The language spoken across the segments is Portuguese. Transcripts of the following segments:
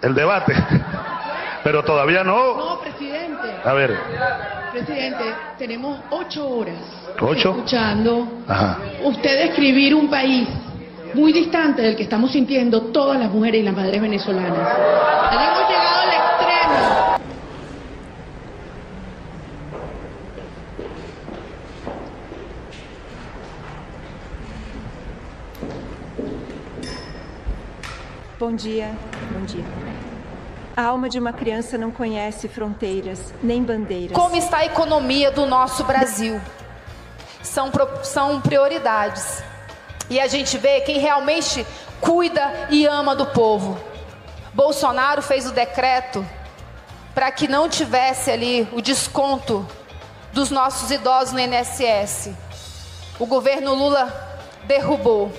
El debate. Pero todavía no. No, presidente. A ver. Presidente, tenemos 8 horas. ¿8? Escuchando. Ajá. Usted describir un país muy distante del que estamos sintiendo todas las mujeres y las madres venezolanas. Hemos llegado al extremo. Bom dia, bom dia. A alma de uma criança não conhece fronteiras, nem bandeiras. Como está a economia do nosso Brasil? São prioridades. E a gente vê quem realmente cuida e ama do povo. Bolsonaro fez o decreto para que não tivesse ali o desconto dos nossos idosos no INSS. O governo Lula derrubou.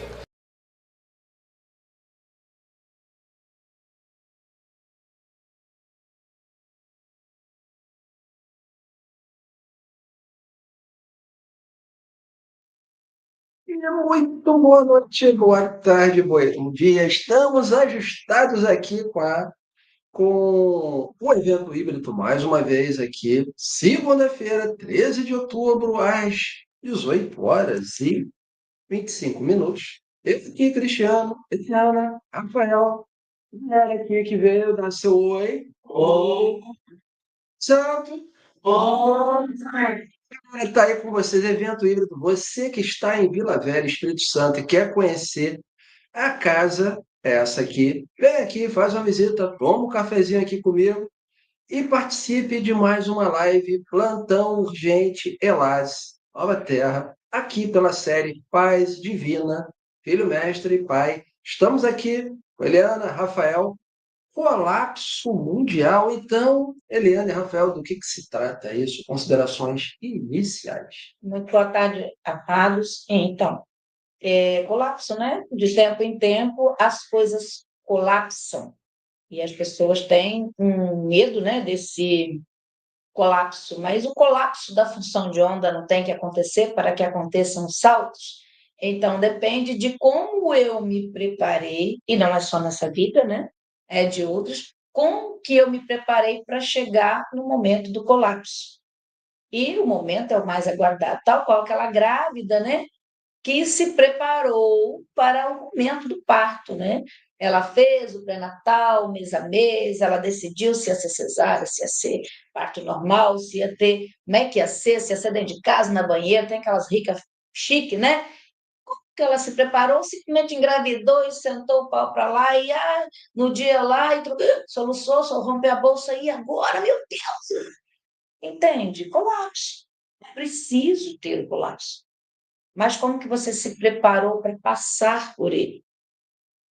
Muito boa noite, boa tarde, bom dia. Estamos ajustados aqui com o evento híbrido, mais uma vez aqui, segunda-feira, 13 de outubro, às 18 horas e 25 minutos. Eu aqui, Cristiano, Etiana, Rafael, galera aqui que veio dar seu oi. Oi. Santo. Oi. Está aí com vocês, evento híbrido. Você que está em Vila Velha, Espírito Santo, e quer conhecer a casa, essa aqui, vem aqui, faz uma visita, toma um cafezinho aqui comigo e participe de mais uma live Plantão Urgente Elas, Nova Terra, aqui pela série Paz Divina, Filho, Mestre e Pai. Estamos aqui com Eliana, Rafael. Colapso mundial. Então, Eliane e Rafael, do que se trata isso? Considerações iniciais. Muito boa tarde, amados. Então, colapso, né? De tempo em tempo, as coisas colapsam. E as pessoas têm um medo, né, desse colapso. Mas o colapso da função de onda não tem que acontecer para que aconteçam saltos. Então, depende de como eu me preparei, e não é só nessa vida, né? É de outros, como que eu me preparei para chegar no momento do colapso. E o momento é o mais aguardado, tal qual aquela grávida, né, que se preparou para o momento do parto, né? Ela fez o pré-natal, mês a mês, ela decidiu se ia ser cesárea, se ia ser parto normal, se ia ter, como é que ia ser, se ia ser dentro de casa, na banheira, tem aquelas ricas chique, né? Que ela se preparou, simplesmente engravidou e sentou o pau para lá e no dia lá e soluçou, só rompeu a bolsa e agora, meu Deus! Entende? Colapso. É preciso ter o colapso. Mas como que você se preparou para passar por ele?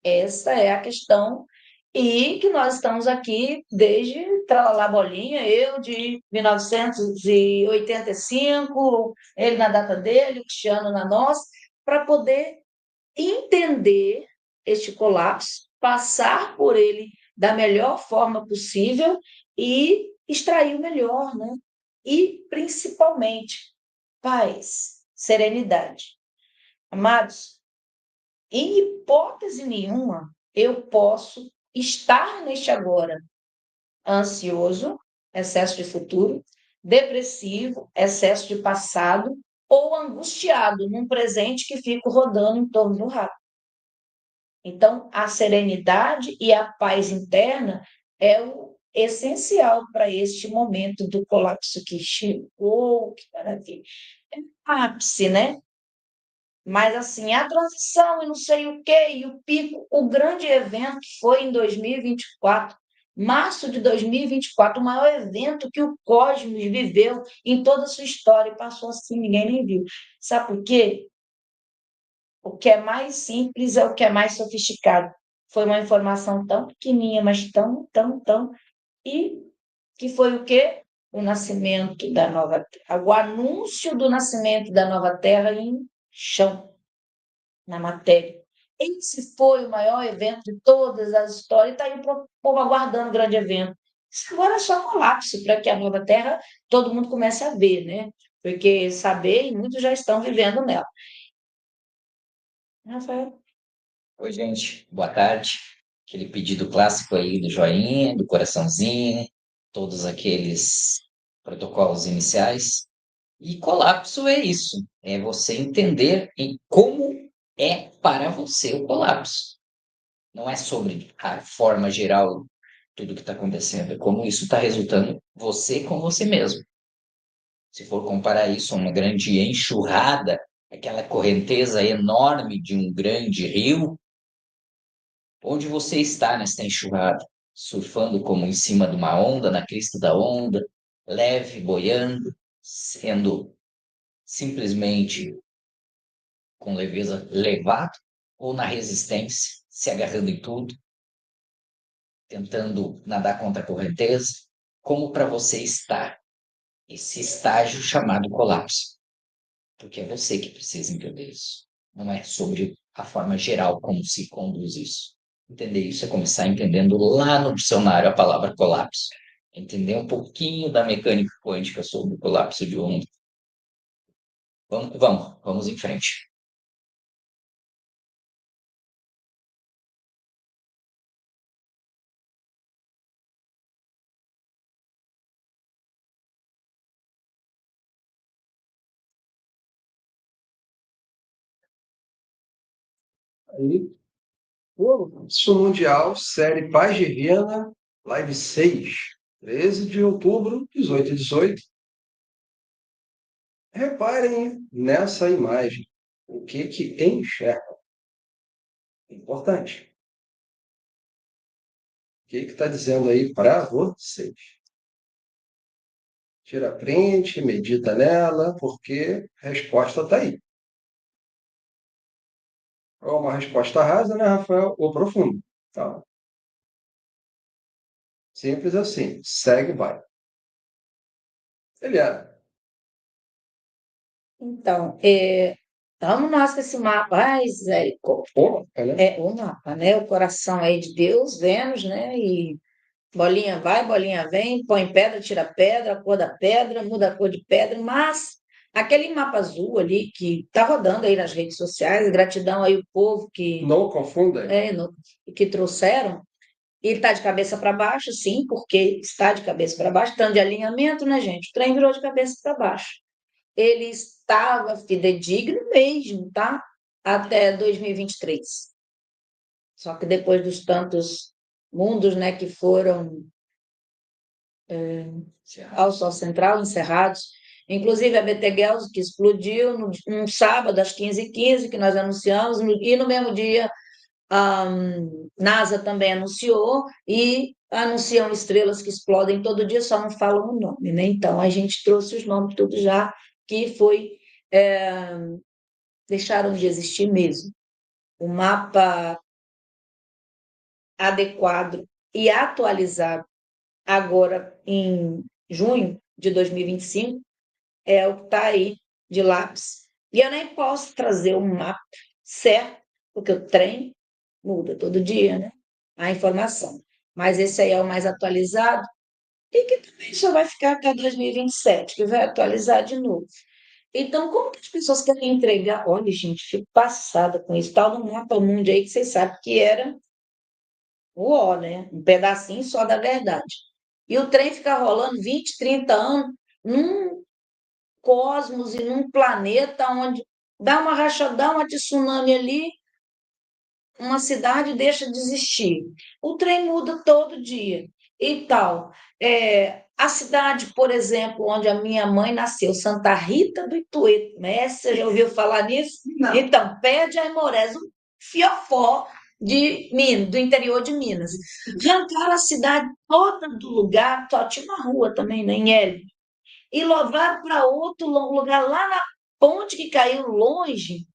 Essa é a questão e que nós estamos aqui desde Tralalá Bolinha, eu de 1985, ele na data dele, o Cristiano na nossa, para poder entender este colapso, passar por ele da melhor forma possível e extrair o melhor, né? E, principalmente, paz, serenidade. Amados, em hipótese nenhuma, eu posso estar neste agora ansioso, excesso de futuro, depressivo, excesso de passado, ou angustiado num presente que fico rodando em torno do rato. Então, a serenidade e a paz interna é o essencial para este momento do colapso que chegou, que maravilha. É um ápice, né? Mas, assim, a transição e não sei o quê, e o pico, o grande evento foi em 2024, março de 2024, o maior evento que o Cosmos viveu em toda a sua história, e passou assim, ninguém nem viu. Sabe por quê? O que é mais simples é o que é mais sofisticado. Foi uma informação tão pequenininha, mas tão, e que foi o quê? O nascimento da nova terra, o anúncio do nascimento da nova terra em chão, na matéria. Esse foi o maior evento de todas as histórias, e está aí o povo aguardando o grande evento. Isso agora é só colapso para que a nova terra todo mundo comece a ver, né? Porque saber, e muitos já estão vivendo nela. Rafael? Oi, gente, boa tarde. aquele pedido clássico aí do joinha, do coraçãozinho, todos aqueles protocolos iniciais. E colapso é isso, é você entender em como é para você o colapso. Não é sobre a forma geral, tudo que está acontecendo, é como isso está resultando você com você mesmo. Se for comparar isso a uma grande enxurrada, aquela correnteza enorme de um grande rio, onde você está nesta enxurrada? Surfando como em cima de uma onda, na crista da onda, leve, boiando, sendo simplesmente com leveza levado, ou na resistência, se agarrando em tudo, tentando nadar contra a correnteza? Como para você estar esse estágio chamado colapso? Porque é você que precisa entender isso. Não é sobre a forma geral como se conduz isso. Entender isso é começar entendendo lá no dicionário a palavra colapso. Entender um pouquinho da mecânica quântica sobre o colapso de onda. Vamos em frente. Aí, Colapso Mundial, série Paz Divina, live 6, 13 de outubro, 18 e 18. Reparem nessa imagem, o que enxerga. Importante. O que está dizendo aí para vocês? Tira print, medita nela, porque a resposta está aí. Ou uma resposta rasa, né, Rafael? Ou profunda. Tá? Simples assim. Segue, vai. Eliana. Então, estamos nós com esse mapa, ai, Zé, Né? o mapa, né? O coração aí de Deus, Vênus, né? E bolinha vai, bolinha vem, põe pedra, tira pedra, a cor da pedra, muda a cor de pedra, mas aquele mapa azul ali que está rodando aí nas redes sociais, gratidão aí o povo que, Não confunda. que trouxeram, ele está de cabeça para baixo, sim, porque está de cabeça para baixo, tanto de alinhamento, né, gente? O trem virou de cabeça para baixo. Ele estava fidedigno mesmo, tá? Até 2023. Só que depois dos tantos mundos, né, que foram ao Sol Central, encerrados, inclusive a Betelgeuse, que explodiu num sábado às 15h15, que nós anunciamos, e no mesmo dia a NASA também anunciou, e anunciam estrelas que explodem todo dia, só não falam o nome, né? Então, a gente trouxe os nomes tudo já, que foi... deixaram de existir mesmo. O mapa adequado e atualizado agora em junho de 2025 é o que está aí de lápis. E eu nem posso trazer um mapa certo, porque o trem muda todo dia, né? A informação. Mas esse aí é o mais atualizado e que também só vai ficar até 2027, que vai atualizar de novo. Então, como que as pessoas querem entregar? Olha, gente, fico passada com isso. Tal no mapa mundo aí que vocês sabem que era o ó, né? Um pedacinho só da verdade. E o trem fica rolando 20, 30 anos num cosmos e num planeta onde dá uma rachadão, uma tsunami ali, uma cidade deixa de existir. O trem muda todo dia e tal. A cidade, por exemplo, onde a minha mãe nasceu, Santa Rita do Itueto, né? Você já ouviu falar nisso? Não. Então, pé de Aimorés, um fiofó do interior de Minas. Arrancaram a cidade toda do lugar, só tinha uma rua também, né, em Hélio, e levaram para outro lugar, lá na ponte que caiu longe,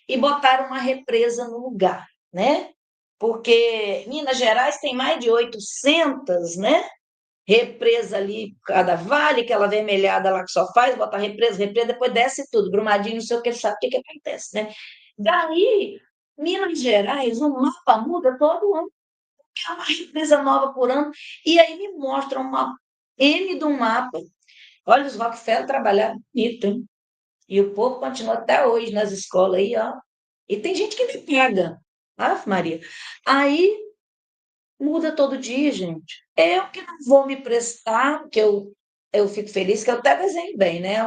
e botaram uma represa no lugar, né? Porque Minas Gerais tem mais de 800, né? Represa ali, cada vale, aquela vermelhada lá que só faz, bota represa, depois desce tudo, Brumadinho, não sei o que, sabe o que acontece, né? Daí, Minas Gerais, o mapa muda todo ano, é uma represa nova por ano, e aí me mostra uma M do mapa. Olha, os Rockefeller trabalharam bonito, hein? E o povo continua até hoje nas escolas aí, ó. E tem gente que me paga. Ah, Maria. Aí Muda todo dia, gente. Eu que não vou me prestar, porque eu fico feliz que eu até desenho bem, né?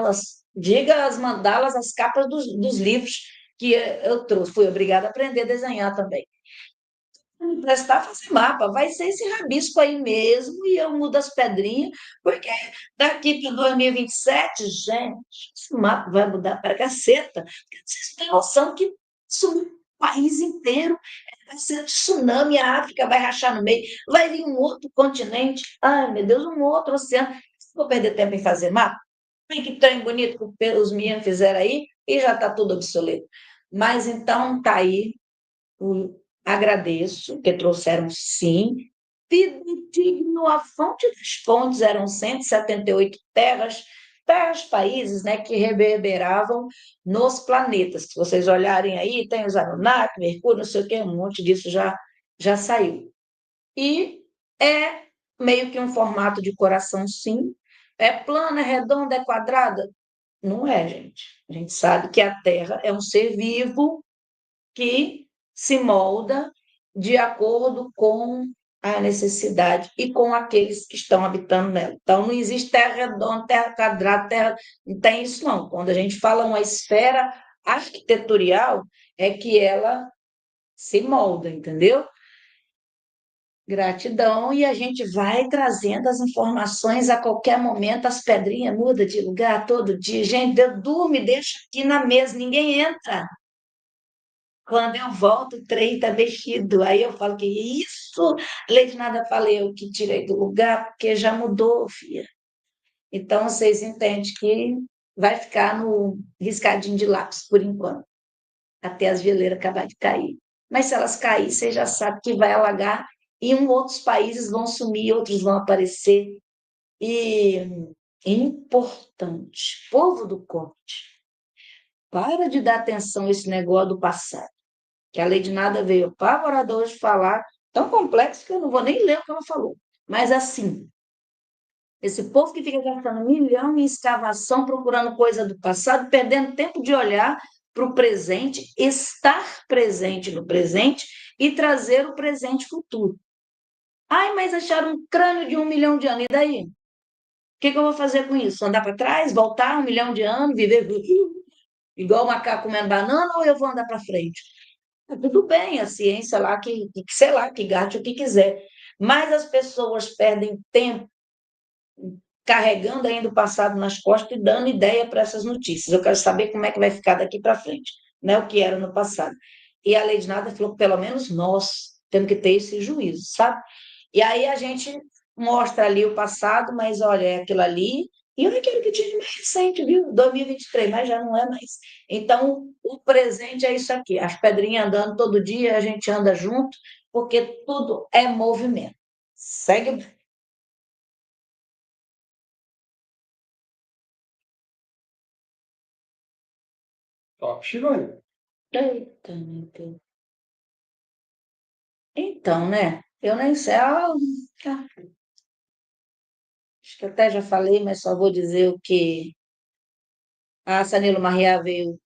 Diga as mandalas, as capas dos livros que eu trouxe. Fui obrigada a aprender a desenhar também. Me prestar a fazer mapa, vai ser esse rabisco aí mesmo, e eu mudo as pedrinhas, porque daqui para 2027, gente, esse mapa vai mudar para caceta. Porque vocês têm noção que sumiu o país inteiro, vai ser tsunami, a África vai rachar no meio, vai vir um outro continente, ai meu Deus, um outro oceano. Vou perder tempo em fazer mapa? Bem que trem bonito que os meninos fizeram aí, e já está tudo obsoleto. Mas então tá aí, agradeço, que trouxeram sim. Fidedigno, a fonte das fontes eram 178 terras, países, né, que reverberavam nos planetas. Se vocês olharem aí, tem os Anunnaki, Mercúrio, não sei o quê, um monte disso já saiu. E é meio que um formato de coração, sim. É plana, é redonda, é quadrada? Não é, gente. A gente sabe que a Terra é um ser vivo que se molda de acordo com a necessidade e com aqueles que estão habitando nela. Então, não existe terra redonda, terra quadrada, terra. Não tem isso, não. Quando a gente fala uma esfera arquitetorial, é que ela se molda, entendeu? Gratidão, e a gente vai trazendo as informações a qualquer momento, as pedrinhas mudam de lugar todo dia. Gente, eu durmo e deixo aqui na mesa, ninguém entra. Quando eu volto, o trem está mexido. Aí eu falo que isso, lei de nada falei, eu que tirei do lugar, porque já mudou, filha. Então, vocês entendem que vai ficar no riscadinho de lápis por enquanto, até as veleiras acabar de cair. Mas se elas caírem, você já sabe que vai alagar e outros países vão sumir, outros vão aparecer. E importante, povo do corte, para de dar atenção a esse negócio do passado, que a lei de nada veio apavorada hoje falar, tão complexo que eu não vou nem ler o que ela falou. Mas assim, esse povo que fica gastando milhão em escavação, procurando coisa do passado, perdendo tempo de olhar para o presente, estar presente no presente e trazer o presente futuro. Ai, mas acharam um crânio de 1 milhão de anos, e daí? O que eu vou fazer com isso? Andar para trás, voltar 1 milhão de anos, viver igual o macaco comendo banana, ou eu vou andar para frente? Tudo bem, a ciência lá sei lá, que gaste o que quiser. Mas as pessoas perdem tempo carregando ainda o passado nas costas e dando ideia para essas notícias. Eu quero saber como é que vai ficar daqui para frente, né? O que era no passado. E a lei de nada falou que pelo menos nós temos que ter esse juízo, sabe? E aí a gente mostra ali o passado, mas olha, é aquilo ali, e olha aquilo que tinha de mais recente, viu? 2023, mas já não é mais. Então, o presente é isso aqui, as pedrinhas andando todo dia, a gente anda junto, porque tudo é movimento. Segue. Top, Chirone. Eita, meu Deus. Então, né? Eu nem sei. Acho que até já falei, mas só vou dizer o que a Sanilo Marriá veio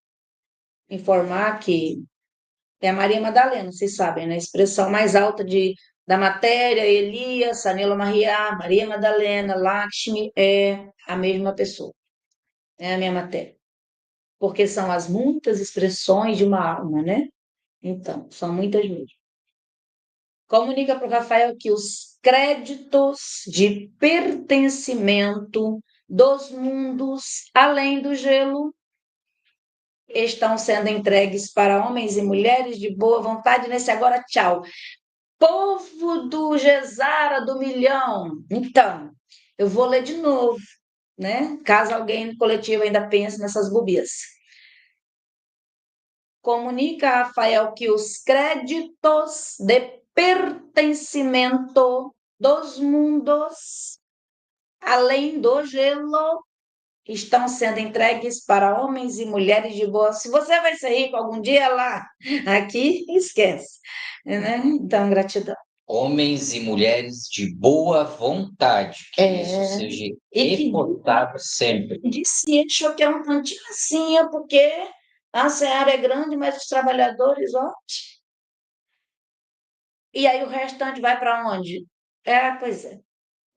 informar que é a Maria Madalena, vocês sabem, né? A expressão mais alta da matéria, Elias, Sanilo Marriá, Maria Madalena, Lakshmi, é a mesma pessoa, é a minha matéria. Porque são as muitas expressões de uma alma, né? Então, são muitas mesmo. Comunica para o Rafael que os créditos de pertencimento dos mundos além do gelo estão sendo entregues para homens e mulheres de boa vontade nesse agora tchau. Povo do Gesara do Milhão. Então, eu vou ler de novo, né? Caso alguém no coletivo ainda pense nessas bobias. Comunica a Rafael que os créditos de pertencimento dos mundos além do gelo estão sendo entregues para homens e mulheres de boa. Se você vai ser rico algum dia lá, aqui, esquece. Né? Então, gratidão. Homens e mulheres de boa vontade, que isso seja reforçado sempre. De ciência que é um tantinho assim, porque a seara é grande, mas os trabalhadores, ó, E aí o restante vai para onde? Pois é,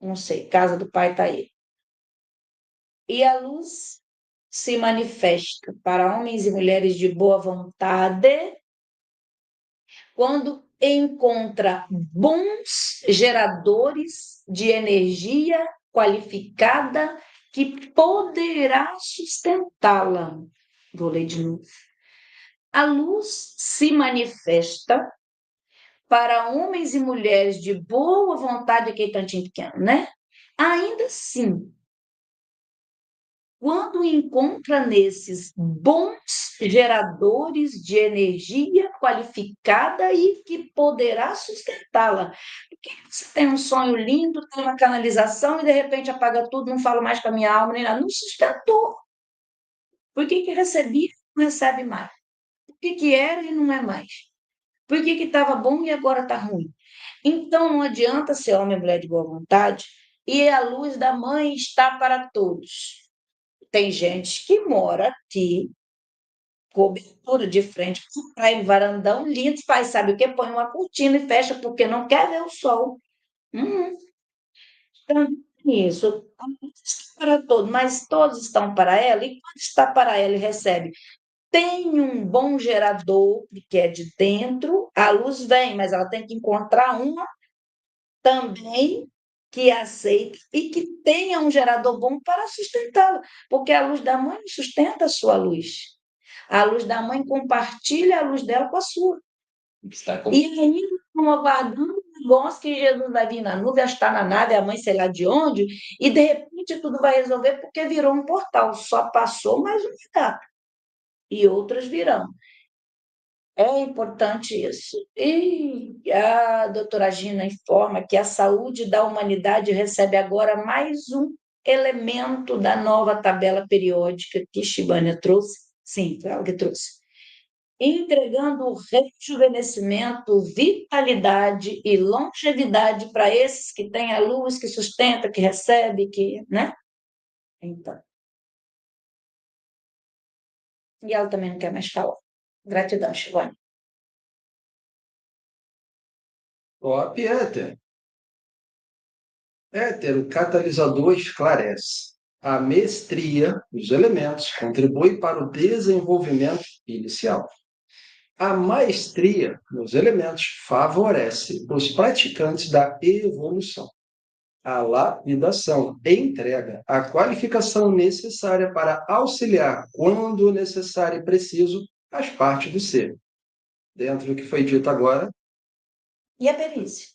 não sei, casa do pai está aí. E a luz se manifesta para homens e mulheres de boa vontade quando encontra bons geradores de energia qualificada que poderá sustentá-la. Vou ler de novo. A luz se manifesta para homens e mulheres de boa vontade, aquele tantinho pequeno, né? Ainda assim, quando encontra nesses bons geradores de energia qualificada e que poderá sustentá-la. Porque você tem um sonho lindo, tem uma canalização e de repente apaga tudo, não falo mais com a minha alma, nem nada. Não sustentou. Por que recebia e não recebe mais? Por que era e não é mais? Por que estava bom e agora está ruim? Então não adianta ser homem e mulher de boa vontade e a luz da mãe está para todos. Tem gente que mora aqui, cobertura de frente para praia, varandão lindo, faz, sabe o que? Põe uma cortina e fecha porque não quer ver o sol. Então, isso, está para todos, mas todos estão para ela, e quando está para ela e recebe, tem um bom gerador, que é de dentro, a luz vem, mas ela tem que encontrar uma também que aceite e que tenha um gerador bom para sustentá-la, porque a luz da mãe sustenta a sua luz. A luz da mãe compartilha a luz dela com a sua. E ainda estão aguardando o negócio que Jesus vai vir na nuvem, está na nave, a mãe sei lá de onde, e de repente tudo vai resolver porque virou um portal. Só passou mais uma etapa. E outras virão. É importante isso. E a doutora Gina informa que a saúde da humanidade recebe agora mais um elemento da nova tabela periódica que Shibana trouxe. Sim, foi ela que trouxe. Entregando rejuvenescimento, vitalidade e longevidade para esses que têm a luz, que sustenta, que recebe, que, né? Então. E ela também não quer mais falar. Gratidão, Shibana. Top, Éter. Éter, o catalisador esclarece. A mestria dos elementos contribui para o desenvolvimento inicial. A maestria nos elementos favorece os praticantes da evolução. A lapidação entrega a qualificação necessária para auxiliar, quando necessário e preciso, as partes do ser. Dentro do que foi dito agora. E a perícia?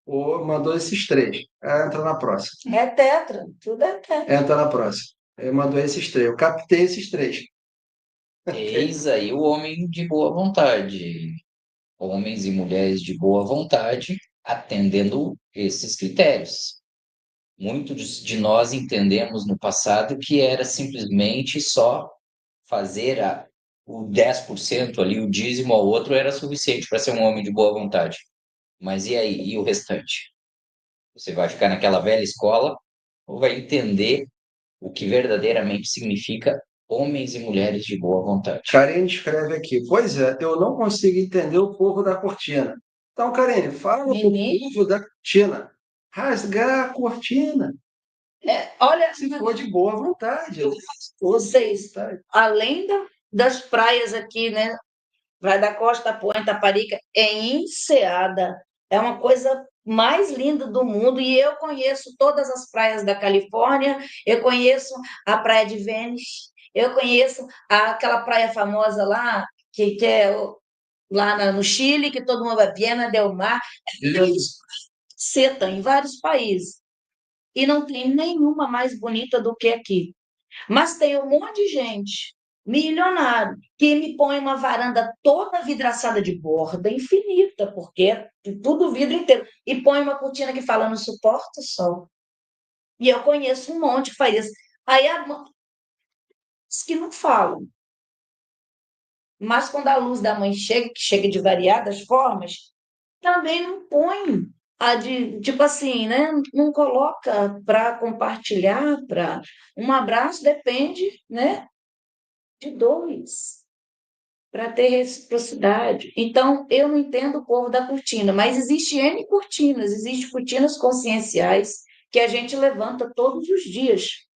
Mandou esses três. Entra na próxima. É tetra, tudo é tetra. Entra na próxima. Mandou esses três. Eu captei esses três. Eis aí o homem de boa vontade. Homens e mulheres de boa vontade atendendo esses critérios. Muitos de nós entendemos no passado que era simplesmente só fazer o 10% ali, o dízimo ao outro, era suficiente para ser um homem de boa vontade. Mas e aí? E o restante? Você vai ficar naquela velha escola ou vai entender o que verdadeiramente significa homens e mulheres de boa vontade? Karine escreve aqui. Pois é, eu não consigo entender o povo da cortina. Então, Karine, fala para o povo da cortina. Rasgar a cortina. Olha, se for de boa vontade. Vocês, além das praias aqui, né? Praia da Costa, Põe, Taparica, é Enseada. É uma coisa mais linda do mundo. E eu conheço todas as praias da Califórnia, eu conheço a Praia de Venice, eu conheço aquela praia famosa lá, que é lá no Chile, que todo mundo vai, Viena del Mar. Seta em vários países. E não tem nenhuma mais bonita do que aqui. Mas tem um monte de gente, milionário, que me põe uma varanda toda vidraçada de borda infinita, porque é tudo vidro inteiro, e põe uma cortina que fala não suporta o sol. E eu conheço um monte que faz isso. Aí que não falam. Mas quando a luz da mãe chega, que chega de variadas formas, também não põe tipo assim, né? Não coloca para compartilhar, para um abraço depende, né? De dois. para ter reciprocidade. Então, eu não entendo o povo da cortina, mas existe N cortinas, existem cortinas conscienciais que a gente levanta todos os dias,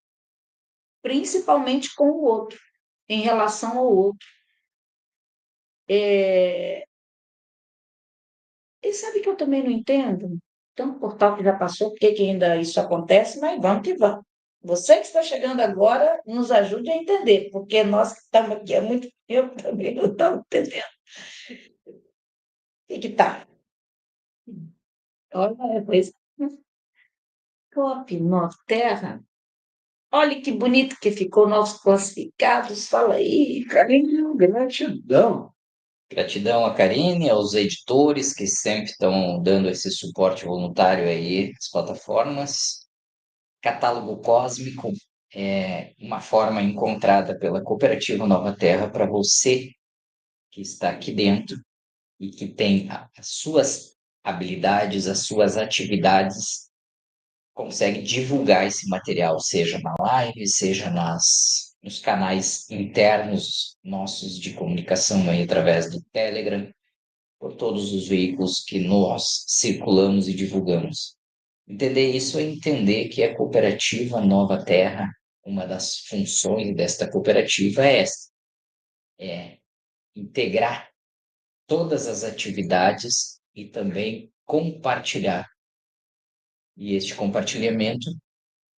principalmente com o outro, em relação ao outro. E sabe que eu também não entendo? Tanto portal que já passou, por que que ainda isso acontece, mas vamos que vamos. Você que está chegando agora, nos ajude a entender, porque nós que estamos aqui há muito tempo também não estamos entendendo. O que está? Olha, pois. Top, Nova Terra. Olha que bonito que ficou nossos classificados. Fala aí, Carinho, gratidão. Gratidão a Karine, aos editores que sempre estão dando esse suporte voluntário aí às plataformas. Catálogo Cósmico é uma forma encontrada pela Cooperativa Nova Terra para você que está aqui dentro e que tem as suas habilidades, as suas atividades, consegue divulgar esse material, seja na live, seja nos canais internos nossos de comunicação aí através do Telegram, por todos os veículos que nós circulamos e divulgamos. Entender isso é entender que a cooperativa Nova Terra, uma das funções desta cooperativa é essa, é integrar todas as atividades e também compartilhar. E este compartilhamento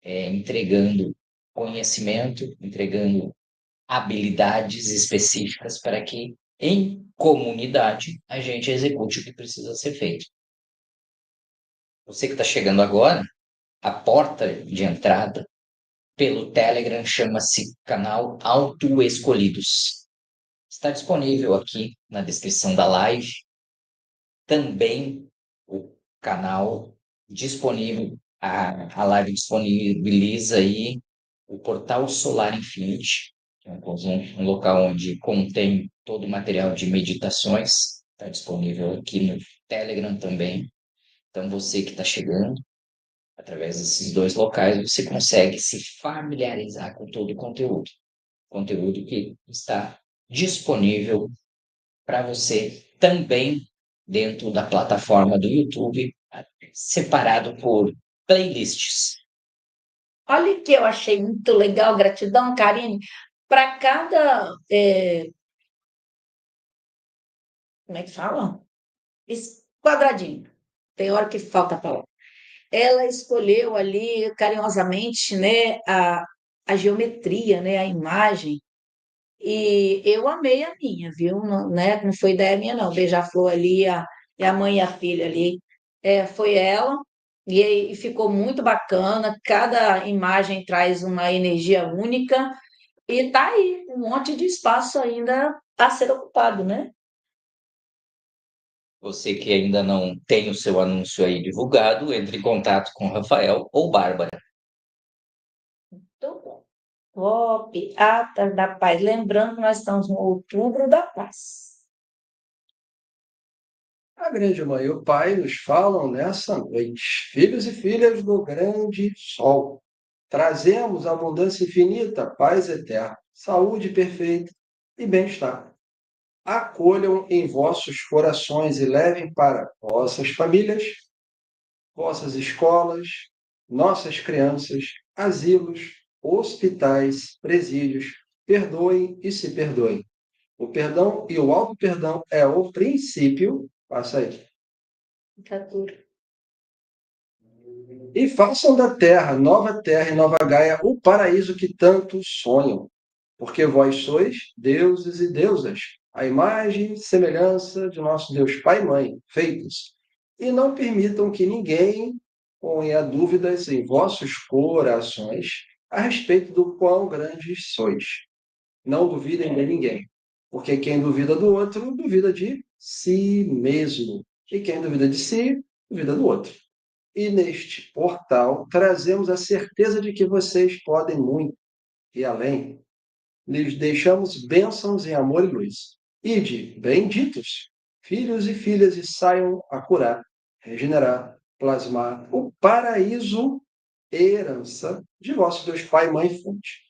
é entregando conhecimento, entregando habilidades específicas para que, em comunidade, a gente execute o que precisa ser feito. Você que está chegando agora, a porta de entrada pelo Telegram chama-se Canal Autoescolhidos. Está disponível aqui na descrição da live. Também o canal disponível, a live disponibiliza aí o portal Solar Infinity, que é um local onde contém todo o material de meditações. Está disponível aqui no Telegram também. Então, você que está chegando, através desses dois locais, você consegue se familiarizar com todo o conteúdo. Conteúdo que está disponível para você também dentro da plataforma do YouTube, separado por playlists. olha que eu achei muito legal, gratidão, Karine. Para cada. Como é que fala? Esse quadradinho. Tem hora que falta a palavra. Ela escolheu ali carinhosamente, né, a geometria, né, a imagem. E eu amei a minha, viu? Não, né? Não foi ideia minha, não. Beija-flor ali, e a mãe e a filha ali. Foi ela, e ficou muito bacana. Cada imagem traz uma energia única, e tá aí, um monte de espaço ainda a ser ocupado, né? Você que ainda não tem o seu anúncio aí divulgado, entre em contato com Rafael ou Bárbara. Muito bom. Top, Atas da Paz. Lembrando que nós estamos no Outubro da Paz. A grande mãe e o pai nos falam nessa noite, filhos e filhas do grande sol. Trazemos abundância infinita, paz eterna, saúde perfeita e bem-estar. Acolham em vossos corações e levem para vossas famílias, vossas escolas, nossas crianças, asilos, hospitais, presídios. Perdoem e se perdoem. O perdão e o auto-perdão é o princípio. Passa aí. Ditadura. E façam da terra e Nova Gaia, o paraíso que tanto sonham. Porque vós sois deuses e deusas, a imagem e semelhança de nosso Deus Pai e Mãe, feitos. E não permitam que ninguém ponha dúvidas em vossos corações a respeito do quão grandes sois. Não duvidem de ninguém, porque quem duvida do outro, duvida de si mesmo. E quem duvida de si, duvida do outro. E neste portal trazemos a certeza de que vocês podem muito e além. Lhes deixamos bênçãos em amor e luz. Ide, benditos, filhos e filhas, e saiam a curar, regenerar, plasmar o paraíso, herança de vosso Deus Pai, Mãe e Fonte.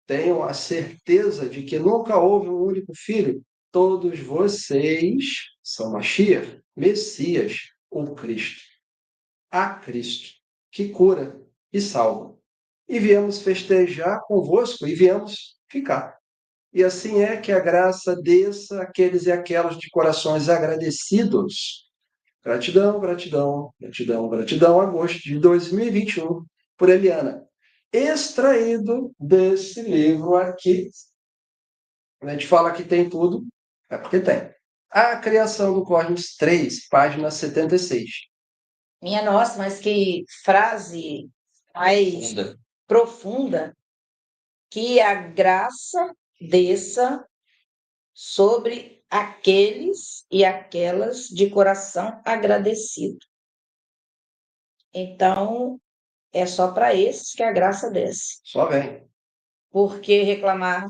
Tenham a certeza de que nunca houve um único filho todos vocês são Mashiach, Messias, ou Cristo. A Cristo, que cura e salva. E viemos festejar convosco e viemos ficar. E assim é que a graça desça àqueles e aquelas de corações agradecidos. Gratidão, gratidão, gratidão, gratidão, agosto de 2021, por Eliana. Extraído desse livro aqui. A gente fala que tem tudo, é porque tem. A Criação do Cosmos 3, página 76. Minha nossa, mas que frase mais Funda. profunda. Que a graça desça sobre aqueles e aquelas de coração agradecido. Então, é só para esses que a graça desce. Só vem. Porque reclamar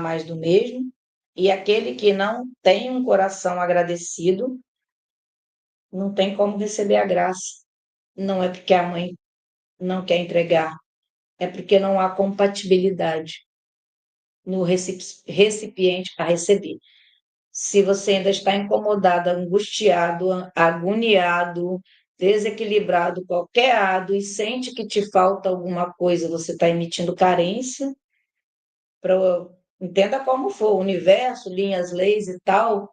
mais do mesmo, e aquele que não tem um coração agradecido, não tem como receber a graça. Não é porque a mãe não quer entregar, é porque não há compatibilidade no recipiente para receber. Se você ainda está incomodado, angustiado, agoniado, desequilibrado, qualquer e sente que te falta alguma coisa, você está emitindo carência, entenda como for, o universo, linhas, leis e tal,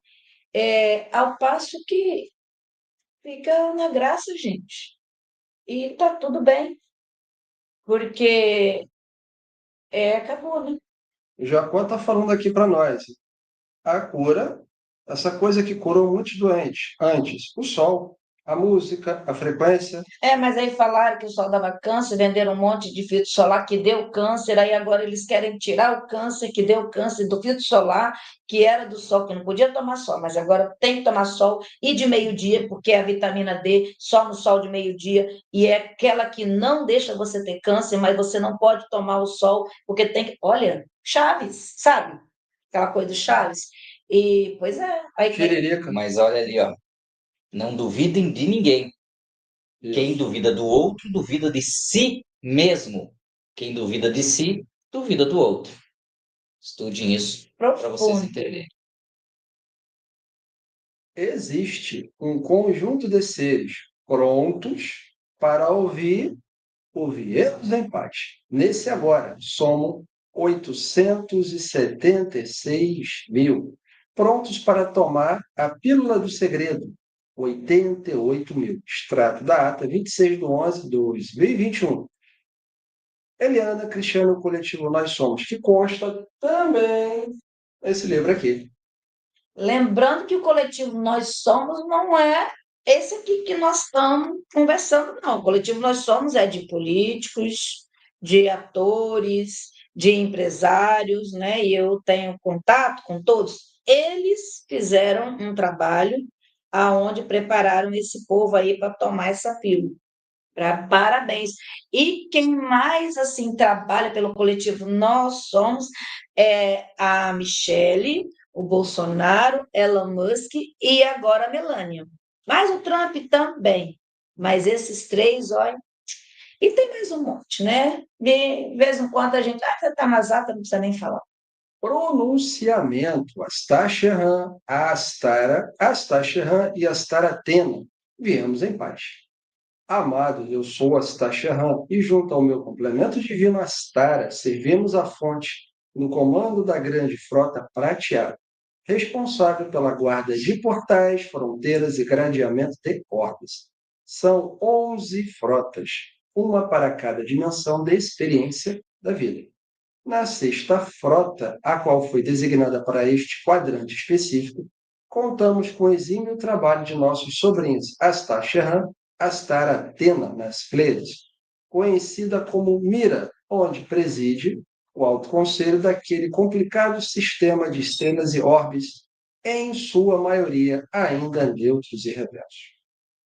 ao passo que fica na graça, gente. E tá tudo bem, porque acabou, né? O Jacó está falando aqui para nós. A cura, essa coisa que curou muitos doentes antes, o sol, a música, a frequência. Mas aí falaram que o sol dava câncer, venderam um monte de filtro solar que deu câncer, aí agora eles querem tirar o câncer que deu câncer do filtro solar, que era do sol, que não podia tomar sol, mas agora tem que tomar sol e de meio-dia, porque é a vitamina D só no sol de meio-dia, e é aquela que não deixa você ter câncer, mas você não pode tomar o sol, porque tem que... Olha, Chaves, sabe? Aquela coisa do Chaves. E, pois é. Aí, Tiririca. Mas olha ali, ó. Não duvidem de ninguém. Quem duvida do outro, duvida de si mesmo. Quem duvida de si, duvida do outro. Estudem isso para vocês profundo. entenderem. Existe um conjunto de seres prontos para ouvi-los em paz. Nesse agora, somos 876 mil, prontos para tomar a pílula do segredo, 88 mil. Extrato da ata 26/11/2021. Eliana, Cristiano, Coletivo Nós Somos, que consta também nesse livro aqui. Lembrando que o coletivo Nós Somos não é esse aqui que nós estamos conversando, não. O coletivo Nós Somos é de políticos, de atores, de empresários, né? E eu tenho contato com todos. Eles fizeram um trabalho aonde prepararam esse povo aí para tomar essa pílula. Parabéns. E quem mais assim trabalha pelo coletivo Nós Somos é a Michelle, o Bolsonaro, Elon Musk e agora a Melania. Mas o Trump também. Mas esses três, olha. E tem mais um monte, né? De vez em quando a gente. Você está nas atas, não precisa nem falar. Pronunciamento. Astá-Sherran, Astara, Astá-Sherran e Astara-Tena. Viemos em paz. Amados, eu sou Astá-Sherran e junto ao meu complemento divino Astara, servimos a fonte no comando da grande frota prateada, responsável pela guarda de portais, fronteiras e gradeamento de portas. São 11 frotas, uma para cada dimensão da experiência da vida. Na sexta frota, a qual foi designada para este quadrante específico, contamos com o exímio trabalho de nossos sobrinhos Astá-Sherran, Astara-Tena, nas Pleiades, conhecida como Mira, onde preside o alto conselho daquele complicado sistema de estrelas e orbes, em sua maioria ainda neutros e reversos.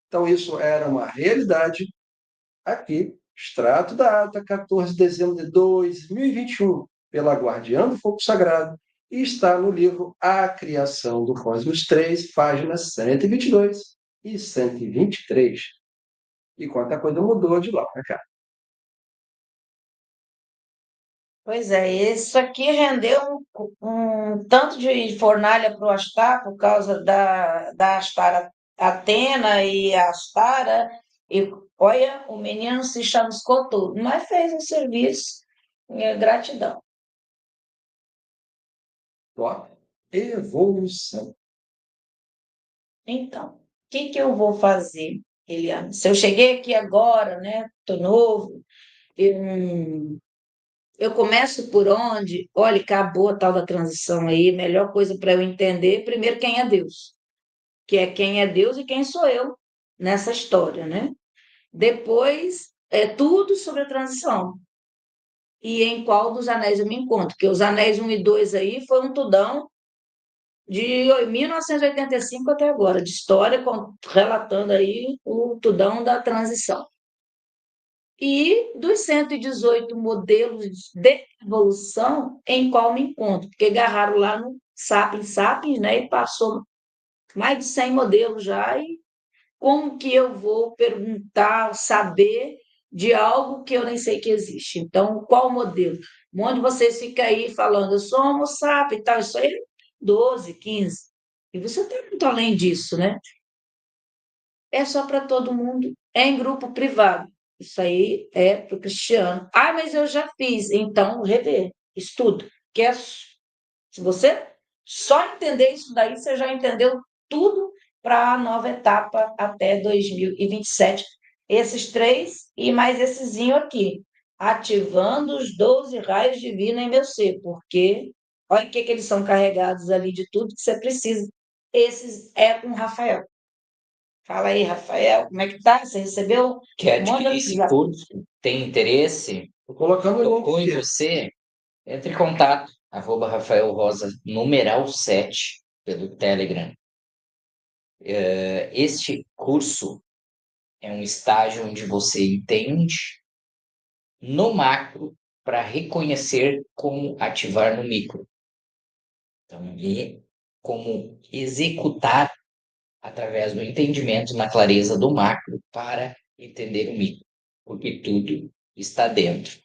Então, isso era uma realidade aqui, extrato da ata 14 de dezembro de 2021, pela Guardiã do Fogo Sagrado, e está no livro A Criação do Cosmos 3, páginas 122 e 123. E quanta coisa mudou de lá para cá. Pois é, isso aqui rendeu um tanto de fornalha para o Astar por causa da Astara Atena e a Astara. E olha, o menino se chamuscou todo, mas fez um serviço. Gratidão. Top. Evolução. Então, o que que eu vou fazer, Eliane? Se eu cheguei aqui agora, né? Tô novo, eu começo por onde? Olha, acabou a tal da transição aí, melhor coisa para eu entender, primeiro, quem é Deus, que é quem é Deus e quem sou eu nessa história, né? Depois, é tudo sobre a transição e em qual dos anéis eu me encontro, porque os anéis 1 e 2 aí foi um tudão de 1985 até agora, de história, relatando aí o tudão da transição. E dos 118 modelos de evolução em qual me encontro, porque agarraram lá no Sapiens, né, e passou mais de 100 modelos já, e como que eu vou perguntar, saber de algo que eu nem sei que existe? Então, qual modelo? Um monte de vocês ficam aí falando, eu sou Homo sapiens e tal, isso aí é 12, 15. E você tem muito além disso, né? É só para todo mundo, é em grupo privado. Isso aí é para o cristiano. Ah, mas eu já fiz. Então, rever, estuda. Se você só entender isso daí, você já entendeu tudo para a nova etapa até 2027. Esses três e mais essezinho aqui. Ativando os 12 raios divinos em meu ser, porque olha o que eles são carregados ali de tudo que você precisa. Esses é com o Rafael. Fala aí, Rafael, como é que tá? Você recebeu? Quer Manda adquirir esse curso? Tem interesse? Tô colocando o Tocou link em aqui. você? Entre em contato, @Rafael Rosa, numeral 7, pelo Telegram. Este curso é um estágio onde você entende no macro para reconhecer como ativar no micro. Então, e como executar através do entendimento na clareza do macro para entender o micro, porque tudo está dentro.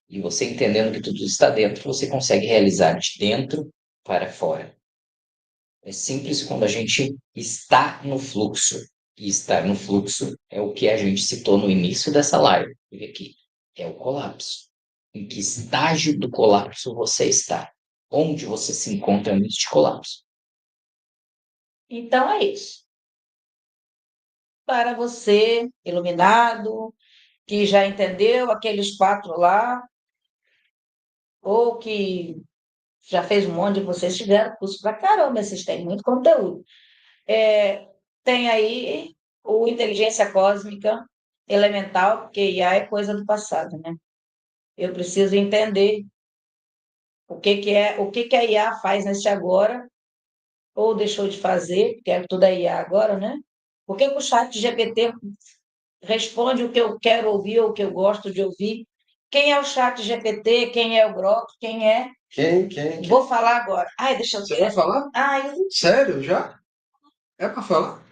E você entendendo que tudo está dentro, você consegue realizar de dentro para fora. É simples quando a gente está no fluxo. E estar no fluxo é o que a gente citou no início dessa live. E aqui é o colapso. Em que estágio do colapso você está? Onde você se encontra neste colapso? Então é isso. Para você, iluminado, que já entendeu aqueles 4 lá, ou que já fez um monte de vocês tiveram curso pra caramba, vocês têm muito conteúdo. Tem aí o Inteligência Cósmica Elemental, porque IA é coisa do passado, né? Eu preciso entender o que que a IA faz nesse agora, ou deixou de fazer, porque é tudo a IA agora, né? Por que que o chat GPT responde o que eu quero ouvir ou o que eu gosto de ouvir? Quem é o chat GPT? Quem é o Grok? Quem é? Quem? Vou falar agora. Ai, deixa eu Você ver. vai falar? Ai, Sério, já? É para falar?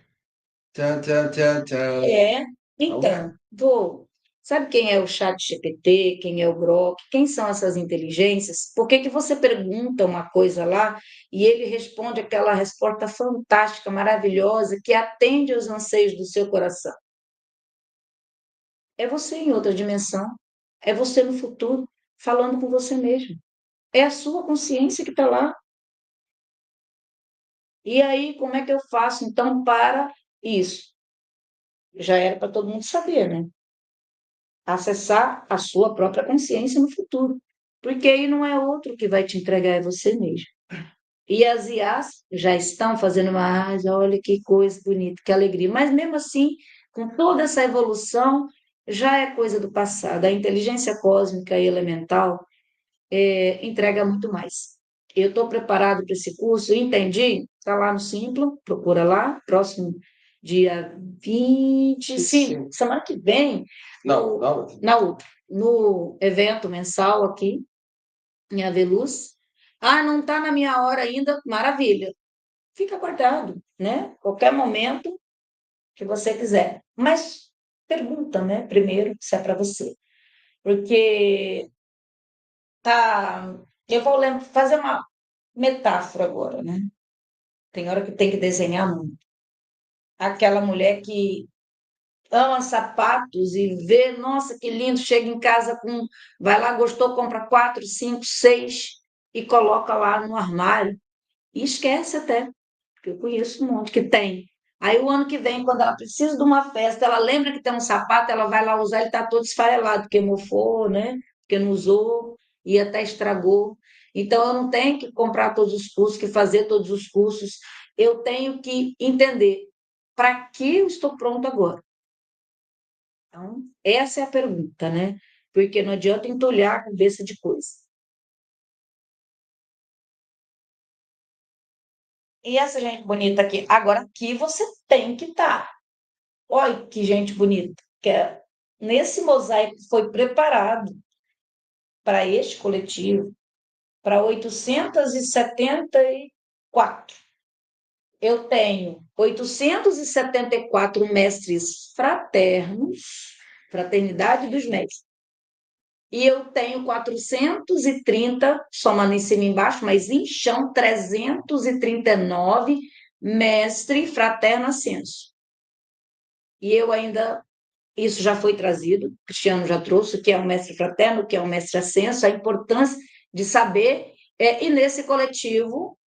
Tchan, tchan, tchan, tchan. então, vou. Sabe quem é o chat GPT? Quem é o Grok? Quem são essas inteligências? Por que que você pergunta uma coisa lá e ele responde aquela resposta fantástica, maravilhosa, que atende aos anseios do seu coração? É você em outra dimensão. É você no futuro, falando com você mesmo. É a sua consciência que está lá. E aí, como é que eu faço, então, para isso? Já era para todo mundo saber, né? Acessar a sua própria consciência no futuro. Porque aí não é outro que vai te entregar, é você mesmo. E as IAs já estão fazendo uma olha que coisa bonita, que alegria. Mas mesmo assim, com toda essa evolução, já é coisa do passado. A inteligência cósmica e elemental entrega muito mais. Eu estou preparado para esse curso, entendi? Está lá no Simpla, procura lá, próximo dia 25, semana que vem, Não, na outra, no evento mensal aqui, em Aveluz. Ah, não está na minha hora ainda? Maravilha. Fica guardado, né? Qualquer momento que você quiser. Mas pergunta, né? Primeiro, se é para você. Porque tá. Eu vou fazer uma metáfora agora, né? Tem hora que tem que desenhar muito. Aquela mulher que ama sapatos e vê, nossa, que lindo, chega em casa com, vai lá, gostou, compra 4, 5, 6 e coloca lá no armário e esquece até, porque eu conheço um monte que tem. Aí o ano que vem, quando ela precisa de uma festa, ela lembra que tem um sapato, ela vai lá usar, ele está todo esfarelado, porque mofou, né? Porque não usou e até estragou. Então, eu não tenho que comprar todos os cursos, que fazer todos os cursos. Eu tenho que entender para que eu estou pronto agora. Então, essa é a pergunta, né? Porque não adianta entulhar a cabeça de coisa. E essa gente bonita aqui? Agora, aqui você tem que estar. Olha que gente bonita. Nesse mosaico que foi preparado para este coletivo, para 874. Eu tenho 874 mestres fraternos, fraternidade dos mestres. E eu tenho 430, somando em cima e embaixo, mas em chão, 339 mestre fraterno ascenso. E eu ainda, isso já foi trazido, o Cristiano já trouxe, o que é um mestre fraterno, o que é um mestre ascenso, a importância de saber, e nesse coletivo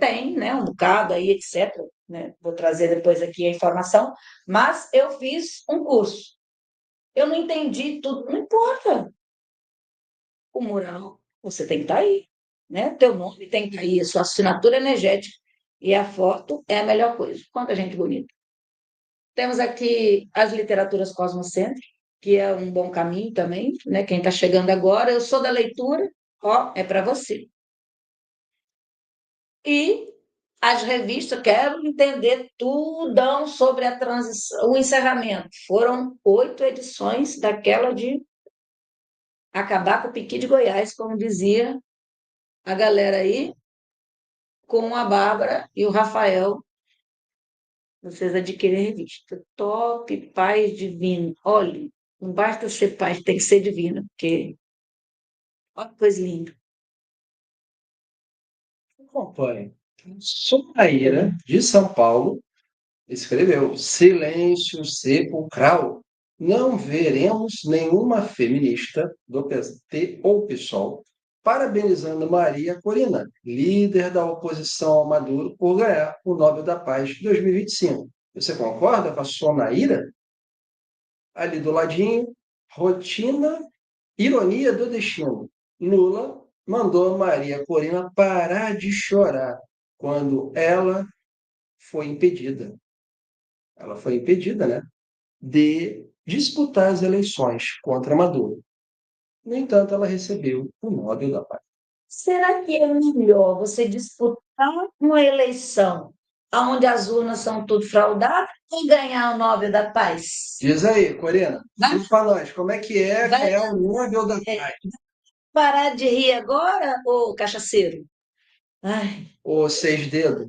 tem, né, um bocado aí, etc., né? Vou trazer depois aqui a informação, mas eu fiz um curso. Eu não entendi tudo, não importa. O mural, você tem que estar aí, né? Teu nome tem que estar aí, a sua assinatura energética e a foto é a melhor coisa. Quanta gente bonita. Temos aqui as literaturas cosmocêntricas, que é um bom caminho também, né? Quem está chegando agora, eu sou da leitura, ó, é para você. E as revistas, quero entender tudão sobre a transição, o encerramento. Foram 8 edições daquela de acabar com o Piqui de Goiás, como dizia a galera aí, com a Bárbara e o Rafael. Vocês adquirem a revista. Top Paz Divino. Olha, não basta ser paz, tem que ser divino, porque olha que coisa linda. Acompanhe. Sonaíra, de São Paulo, escreveu: Silêncio sepulcral. Não veremos nenhuma feminista do PT ou PSOL parabenizando Maria Corina, líder da oposição ao Maduro, por ganhar o Nobel da Paz de 2025. Você concorda com a Sonaíra? Ali do ladinho, rotina, ironia do destino. Lula mandou Maria Corina parar de chorar quando ela foi impedida. Ela foi impedida, né, de disputar as eleições contra Maduro. No entanto, ela recebeu o Nobel da Paz. Será que é melhor você disputar uma eleição onde as urnas são tudo fraudadas ou ganhar o Nobel da Paz? Diz aí, Corina, diz para nós, como é que é Vai ganhar o Nobel da Paz? parar de rir agora, ô cachaceiro? Ai, O Seis Dedos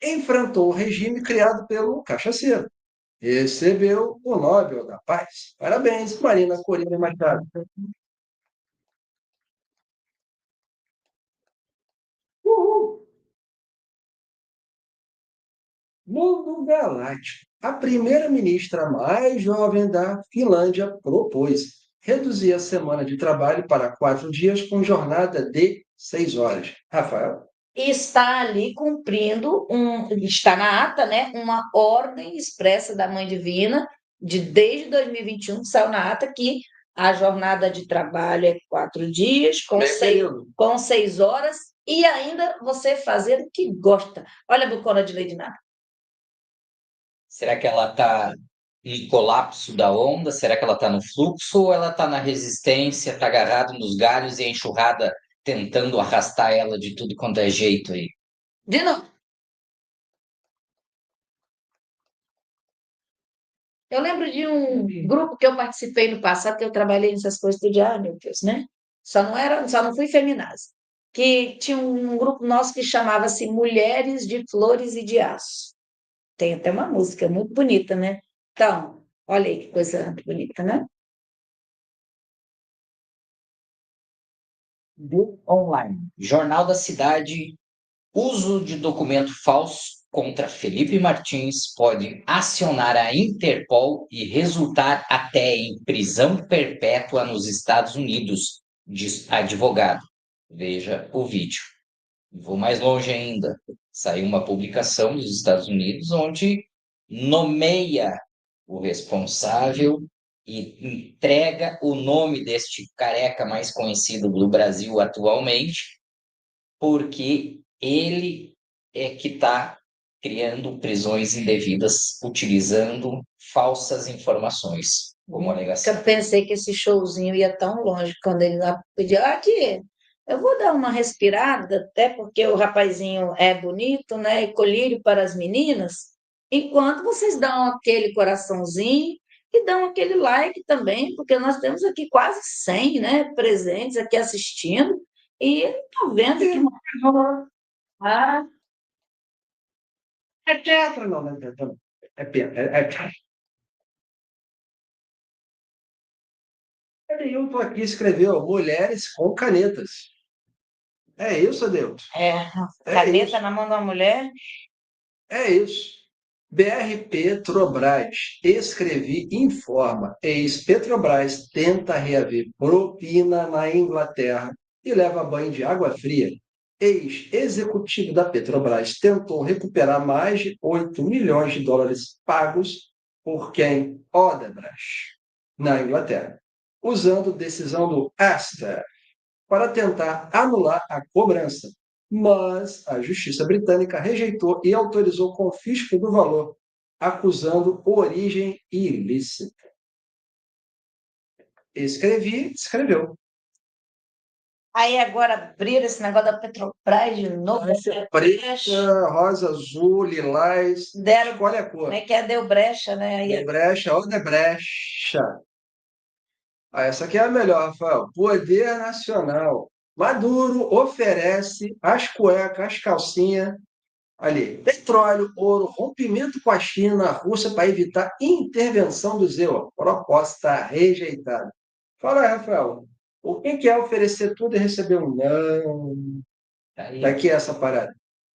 enfrentou o regime criado pelo cachaceiro. Recebeu o Nobel da Paz. Parabéns, Marina Corina Machado. Uhul. Mundo Galáctico. A primeira-ministra mais jovem da Finlândia propôs reduzir a semana de trabalho para 4 dias com jornada de 6 horas. Rafael? está ali cumprindo está na ata, né, uma ordem expressa da Mãe Divina desde 2021, que saiu na ata que a jornada de trabalho é 4 dias com 6 horas e ainda você fazer o que gosta. Olha a bocona de Lady Nada. Será que ela está em colapso da onda? Será que ela está no fluxo ou ela está na resistência, está agarrada nos galhos e a enxurrada tentando arrastar ela de tudo quanto é jeito aí? De novo. Eu lembro de um grupo que eu participei no passado, que eu trabalhei nessas coisas do diário, meu Deus, né? Só não fui feminazi. Que tinha um grupo nosso que chamava-se Mulheres de Flores e de Aço. Tem até uma música muito bonita, né? Então, olha aí que coisa bonita, né? do online. Jornal da Cidade, uso de documento falso contra Felipe Martins pode acionar a Interpol e resultar até em prisão perpétua nos Estados Unidos, diz advogado. Veja o vídeo. Vou mais longe ainda. Saiu uma publicação dos Estados Unidos onde nomeia o responsável e entrega o nome deste careca mais conhecido do Brasil atualmente, porque ele é que está criando prisões indevidas, utilizando falsas informações como alegação. Eu pensei que esse showzinho ia tão longe quando ele lá pediu, aqui, eu vou dar uma respirada, até porque o rapazinho é bonito, né? E colírio para as meninas, enquanto vocês dão aquele coraçãozinho e dão aquele like também, porque nós temos aqui quase 100, né, presentes aqui assistindo, e estou vendo que ah, É teatro, não, não é teatro, não. É teatro. Adeilton aqui escreveu Mulheres com Canetas. É isso, Adeilton? caneta isso. na mão de uma mulher. É isso. BR Petrobras. Escrevi, informa. Ex-Petrobras tenta reaver propina na Inglaterra e leva banho de água fria. Ex-executivo da Petrobras tentou recuperar mais de 8 milhões de dólares pagos por quem? Odebrecht, na Inglaterra, usando decisão do Astor para tentar anular a cobrança. Mas a justiça britânica rejeitou e autorizou o confisco do valor, acusando origem ilícita. Escrevi, escreveu. Aí agora abriram esse negócio da Petrobras de novo. Preta, rosa, azul, lilás, Deram, escolhe a cor. como é que é? Deu brecha, né? Aí, Odebrecht, Odebrecht. Essa aqui é a melhor, Rafael. Poder Nacional. Maduro oferece as cuecas, as calcinhas, ali, petróleo, ouro, rompimento com a China, a Rússia, para evitar intervenção do ZEU. Proposta rejeitada. Fala aí, Rafael. O que é oferecer tudo e receber um não? Aí, Daqui é essa parada.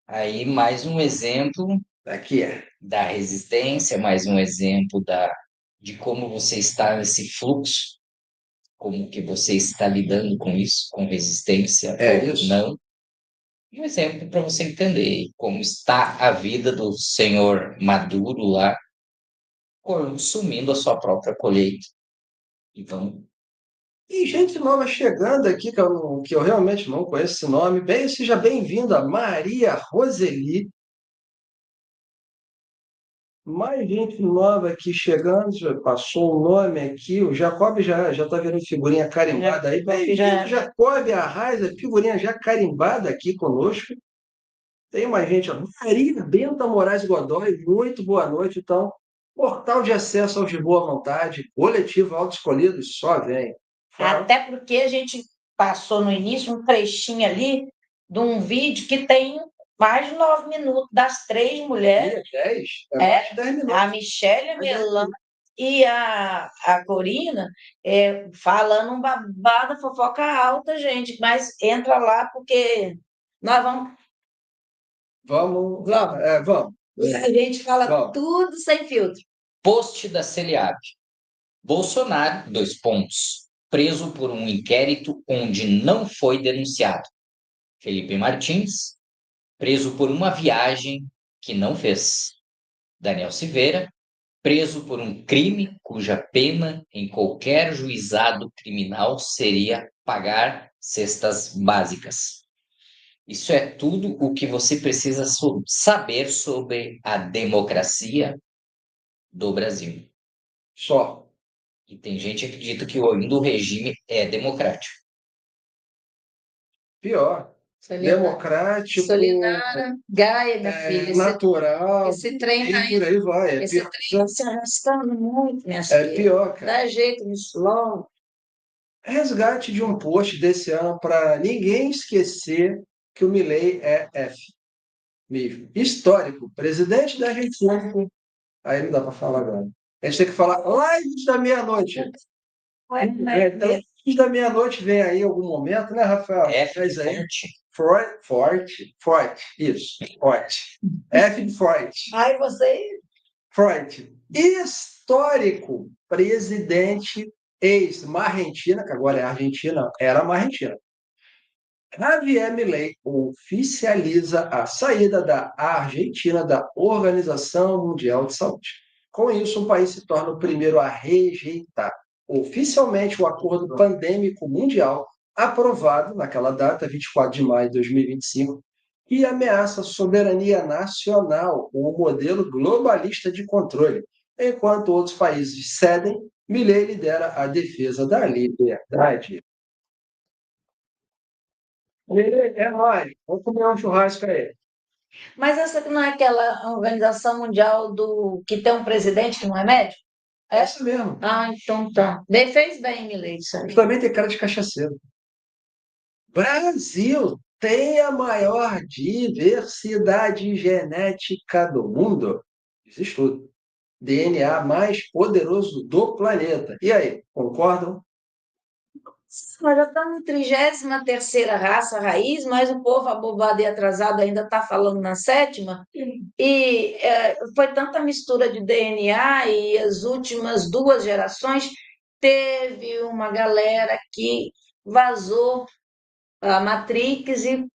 aí mais um exemplo Daqui é. da resistência, mais um exemplo de como você está nesse fluxo, como que você está lidando com isso, com resistência ou Isso. não. E um exemplo para você entender como está a vida do senhor Maduro lá, consumindo a sua própria colheita. Então, E gente nova chegando aqui, que eu realmente não conheço esse nome. Bem, seja bem-vinda, Maria Roseli. Mais gente nova aqui chegando, já passou o nome aqui. O Jacob já está vendo figurinha carimbada aí. Bem-vindo, Jacob Arraes, a figurinha já carimbada aqui conosco. Tem mais gente, ó. Maria Benta Moraes Godoy, muito boa noite. Então, portal de acesso aos de boa vontade, coletivo Autoescolhidos, só vem. até porque a gente passou no início um trechinho ali de um vídeo que tem mais de 9 minutos das 3 mulheres. 10? Mais de 10 minutos. A Michelle Melan e a Corina falando um babado, fofoca alta, gente. Mas entra lá porque nós vamos. Vamos. A gente fala Vamos. tudo sem filtro. post da CELIAB. Bolsonaro, 2 pontos, preso por um inquérito onde não foi denunciado. Felipe Martins, preso por uma viagem que não fez. Daniel Silveira, preso por um crime cuja pena em qualquer juizado criminal seria pagar cestas básicas. Isso é tudo o que você precisa saber sobre a democracia do Brasil. Só. E tem gente que acredita que ainda o regime é democrático. Pior. Democrático. Solinara, Gaia, minha filha. Natural. Esse trem E por aí vai. esse trem se arrastando muito, minha É filha. pior, cara. Dá jeito nisso logo. Resgate de um post desse ano para ninguém esquecer que o Milei é F. Mesmo. Histórico. Presidente da República. Aí não dá para falar agora. A gente tem que falar live da meia-noite. Então, Antes da meia-noite vem aí algum momento, né, Rafael? F Faz de aí. forte. Isso, forte. F de forte. Ai, você. Freud, histórico presidente ex-Marrentina, que agora é Argentina, era Marrentina. Javier Milei oficializa a saída da Argentina da Organização Mundial de Saúde. Com isso, o país se torna o primeiro a rejeitar oficialmente o Acordo Pandêmico Mundial, aprovado naquela data, 24 de maio de 2025, que ameaça a soberania nacional com o modelo globalista de controle. Enquanto outros países cedem, Milei lidera a defesa da liberdade. É nóis, vamos comer um churrasco aí. Mas essa não é aquela organização mundial do que tem um presidente que não é médico? É? Essa mesmo. Ah, então tá. Bem, fez bem, Milei, isso aí. Ele também tem cara de cachaceiro. Brasil tem a maior diversidade genética do mundo. Diz estudo. DNA mais poderoso do planeta. E aí, concordam? Nós já estamos na 33ª raça raiz, mas o povo abobado e atrasado ainda está falando na 7ª. E foi tanta mistura de DNA e as últimas 2 gerações teve uma galera que vazou a Matrix e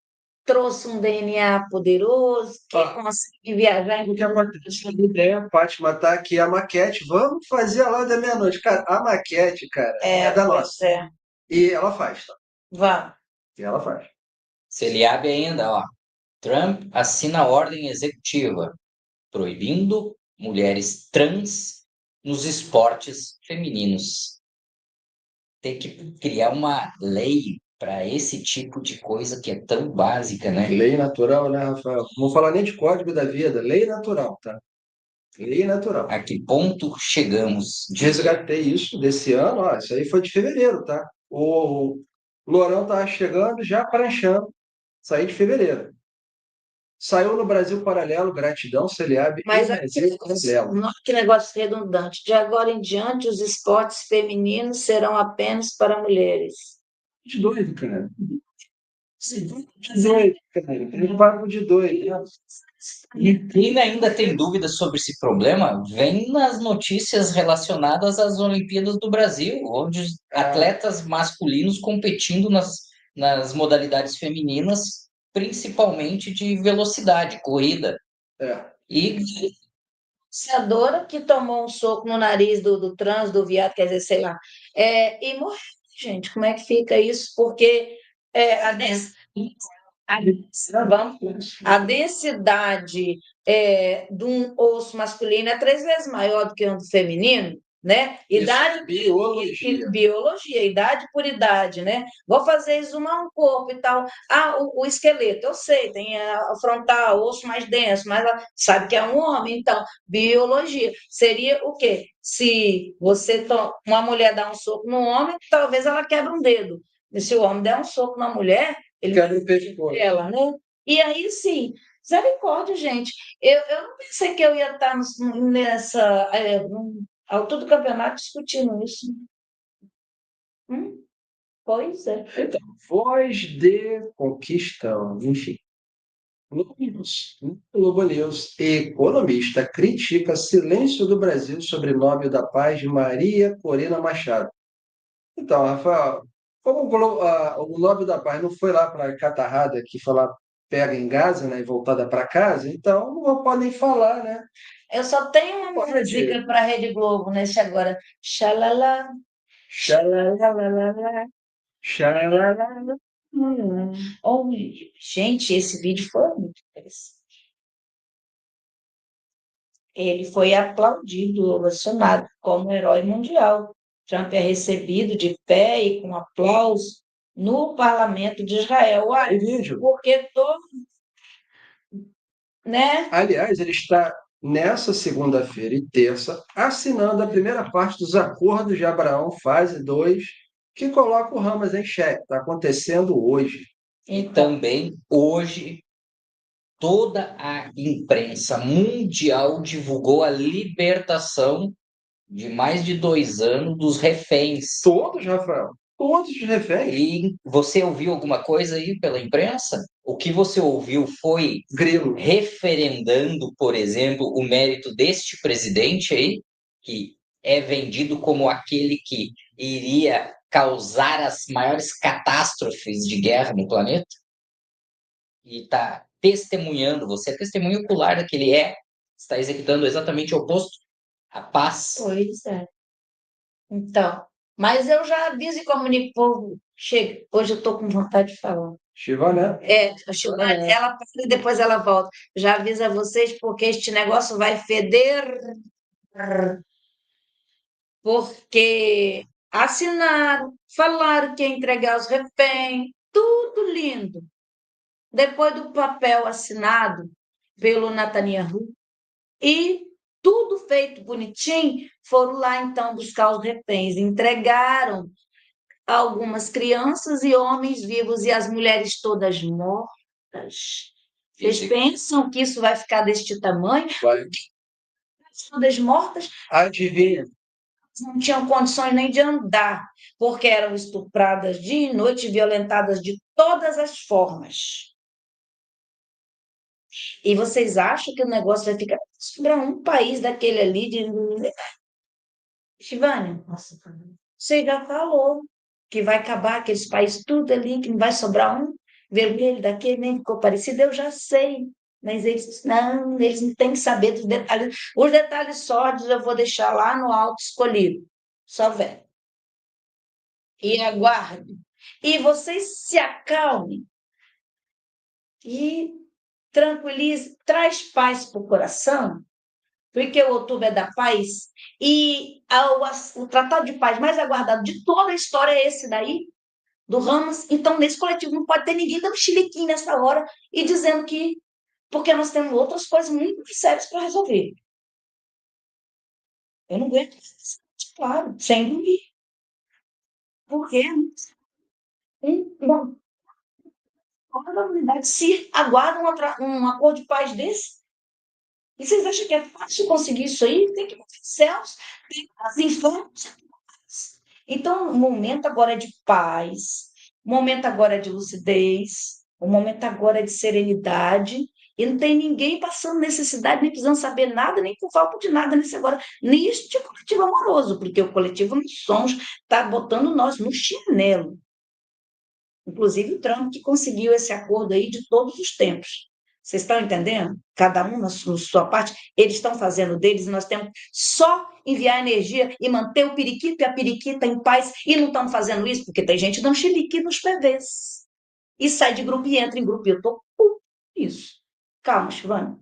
trouxe um DNA poderoso que consegue viajar em O que acontece? A ideia, Fátima, tá aqui a maquete. Vamos fazer a live da meia-noite. Cara, a maquete, cara, é da pois nossa. é. E ela faz, tá? Vamos. E ela faz. Se ele abre ainda, ó. Trump assina ordem executiva proibindo mulheres trans nos esportes femininos. Tem que criar uma lei para esse tipo de coisa que é tão básica, né? Lei natural, né, Rafael? Não vou falar nem de código da vida. Lei natural, tá? Lei natural. A que ponto chegamos? Resgatei isso desse ano, ó, isso aí foi de fevereiro, tá? O Lourão tá chegando já pranchando, saí de fevereiro. Saiu no Brasil Paralelo, gratidão, Celiab e Mas Brasil Paralelo. que negócio redundante. De agora em diante, os esportes femininos serão apenas para mulheres. De doido, cara. De doido, cara. Um papo de doido. E quem ainda tem dúvidas sobre esse problema, vem nas notícias relacionadas às Olimpíadas do Brasil, onde os atletas masculinos competindo nas modalidades femininas, principalmente de velocidade, corrida. É. E Boxeadora que tomou um soco no nariz do trans, do viado, quer dizer, sei lá, e morreu, gente. Como é que fica isso? Porque a densidade de um osso masculino é 3 vezes maior do que um do feminino, né? Idade, biologia, idade por idade, né? Vou fazer exumar um corpo e tal. O esqueleto, eu sei, tem a frontal, osso mais denso, mas sabe que é um homem, então, biologia. Seria o quê? Se uma mulher dá um soco no homem, talvez ela quebre um dedo. E se o homem der um soco na mulher, ele quebra o pescoço. Ela, né? E aí, sim, misericórdia, gente. Eu não pensei que eu ia estar nessa altura do campeonato discutindo isso. Pois é. Então, voz de conquistão, enfim. Globo News, economista critica silêncio do Brasil sobre Nobel da Paz de Maria Corina Machado. Então, Rafael, como o Nobel da Paz não foi lá para a catarrada que foi lá pega em Gaza, né, e voltada para casa, então não podem falar, né? Eu só tenho uma música para a Rede Globo nesse agora. Xalala, xalala, xalala. Oh, gente, esse vídeo foi muito interessante. Ele foi aplaudido, ovacionado como herói mundial. Trump é recebido de pé e com aplauso no parlamento de Israel. Porque todo, né? Aliás, ele está nessa segunda-feira e terça assinando a primeira parte dos Acordos de Abraão, fase 2, que coloca o Hamas em xeque. Está acontecendo hoje. E também hoje toda a imprensa mundial divulgou a libertação de mais de 2 anos dos reféns. Todos, Rafael? todos os reféns. E você ouviu alguma coisa aí pela imprensa? O que você ouviu foi Grilo. referendando, por exemplo, o mérito deste presidente aí, que é vendido como aquele que iria causar as maiores catástrofes de guerra no planeta? E está testemunhando, você é testemunho ocular do que ele está executando exatamente o oposto, a paz. Pois é. Então, mas eu já aviso e comunico o povo. Chega, hoje eu estou com vontade de falar. Chivané. A Silvana, ela passa e depois ela volta. Já aviso a vocês, porque este negócio vai feder, porque assinaram, falaram que ia entregar os reféns, tudo lindo. Depois do papel assinado pelo Netanyahu e tudo feito bonitinho, foram lá então buscar os reféns, entregaram algumas crianças e homens vivos e as mulheres todas mortas. Vocês pensam que isso vai ficar deste tamanho? Vai. Todas mortas, Adivinha? não tinham condições nem de andar, porque eram estupradas dia e noite, violentadas de todas as formas. E vocês acham que o negócio vai ficar para um país daquele ali de... Shivânia, você já falou que vai acabar aqueles países tudo ali, que não vai sobrar um vermelho daquele, nem ficou parecido, eu já sei. Mas eles não têm que saber dos detalhes. Os detalhes sórdidos eu vou deixar lá no alto escolhido. Só vê. E aguarde. E vocês se acalmem. E tranquilize, traz paz para o coração, porque o outubro é da paz. E o tratado de paz mais aguardado de toda a história é esse daí, do Ramos. Então, nesse coletivo não pode ter ninguém dando chiliquinho nessa hora e dizendo que... Porque nós temos outras coisas muito sérias para resolver. Eu não aguento, claro, sem dormir. Porque uma unidade se aguarda um acordo de paz desse. E vocês acham que é fácil conseguir isso aí? Tem que ir para os céus, tem que as infernos. Então, o momento agora é de paz, o momento agora é de lucidez, o momento agora é de serenidade, e não tem ninguém passando necessidade, nem precisando saber nada, nem por falta de nada nesse agora, nem isso de coletivo amoroso, porque o coletivo nós somos, está botando nós no chinelo. Inclusive o Trump que conseguiu esse acordo aí de todos os tempos. Vocês estão entendendo? Cada um na sua parte, eles estão fazendo deles e nós temos só enviar energia e manter o periquito e a periquita em paz, e não estão fazendo isso porque tem gente dando chilique nos PVs. E sai de grupo e entra em grupo. E eu estou isso. Calma, Chivana.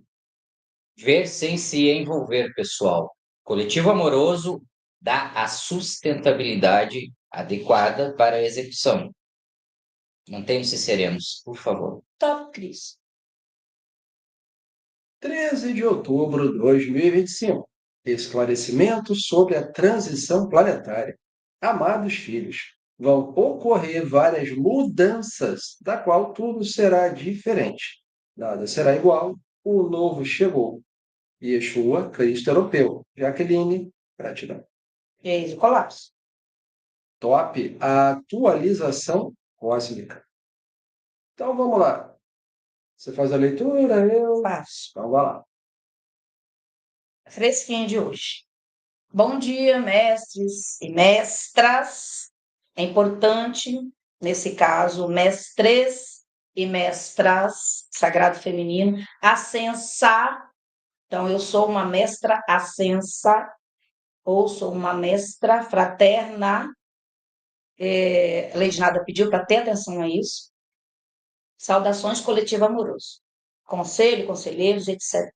Ver sem se envolver, pessoal. Coletivo amoroso dá a sustentabilidade adequada para a execução. Mantenham-se serenos, por favor. Top, Cris. 13 de outubro de 2025. Esclarecimento sobre a transição planetária. Amados filhos, vão ocorrer várias mudanças, da qual tudo será diferente. Nada será igual. O novo chegou. Yeshua, Cristo europeu. Jaqueline, gratidão. Eis o colapso. Top. A atualização cósmica. Então vamos lá. Você faz a leitura, eu Faço. Então vai lá. Fresquinha de hoje. Bom dia, mestres e mestras. É importante, nesse caso, mestres e mestras, sagrado feminino, ascensar. Então, eu sou uma mestra ascensa, ou sou uma mestra fraterna. A Lei de Nada pediu para ter atenção a isso. Saudações coletivo amoroso. Conselho, conselheiros, etc.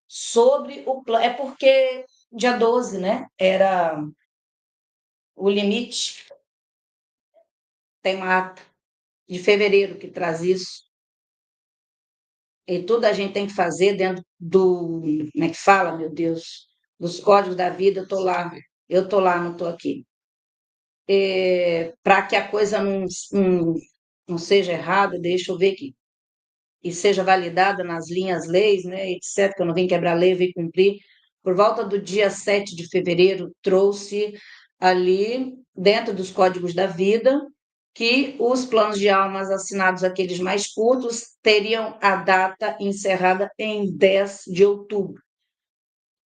Sobre o plano. É porque dia 12, né? Era o limite. Tem uma ata de fevereiro que traz isso. E tudo a gente tem que fazer dentro do. Como é que fala, meu Deus? Dos códigos da vida. Eu estou lá, não estou aqui. Para que a coisa não seja errada, deixa eu ver aqui. E seja validada nas linhas leis, né, etc., que eu não vim quebrar lei, eu vim cumprir. Por volta do dia 7 de fevereiro, trouxe ali dentro dos códigos da vida, que os planos de almas assinados, aqueles mais curtos, teriam a data encerrada em 10 de outubro.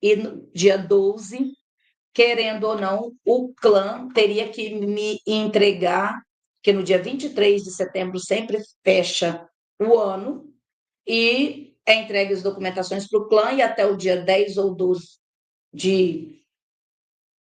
E no dia 12, querendo ou não, o clã teria que me entregar, que no dia 23 de setembro sempre fecha o ano, e é entregue as documentações para o clã, e até o dia 10 ou 12 de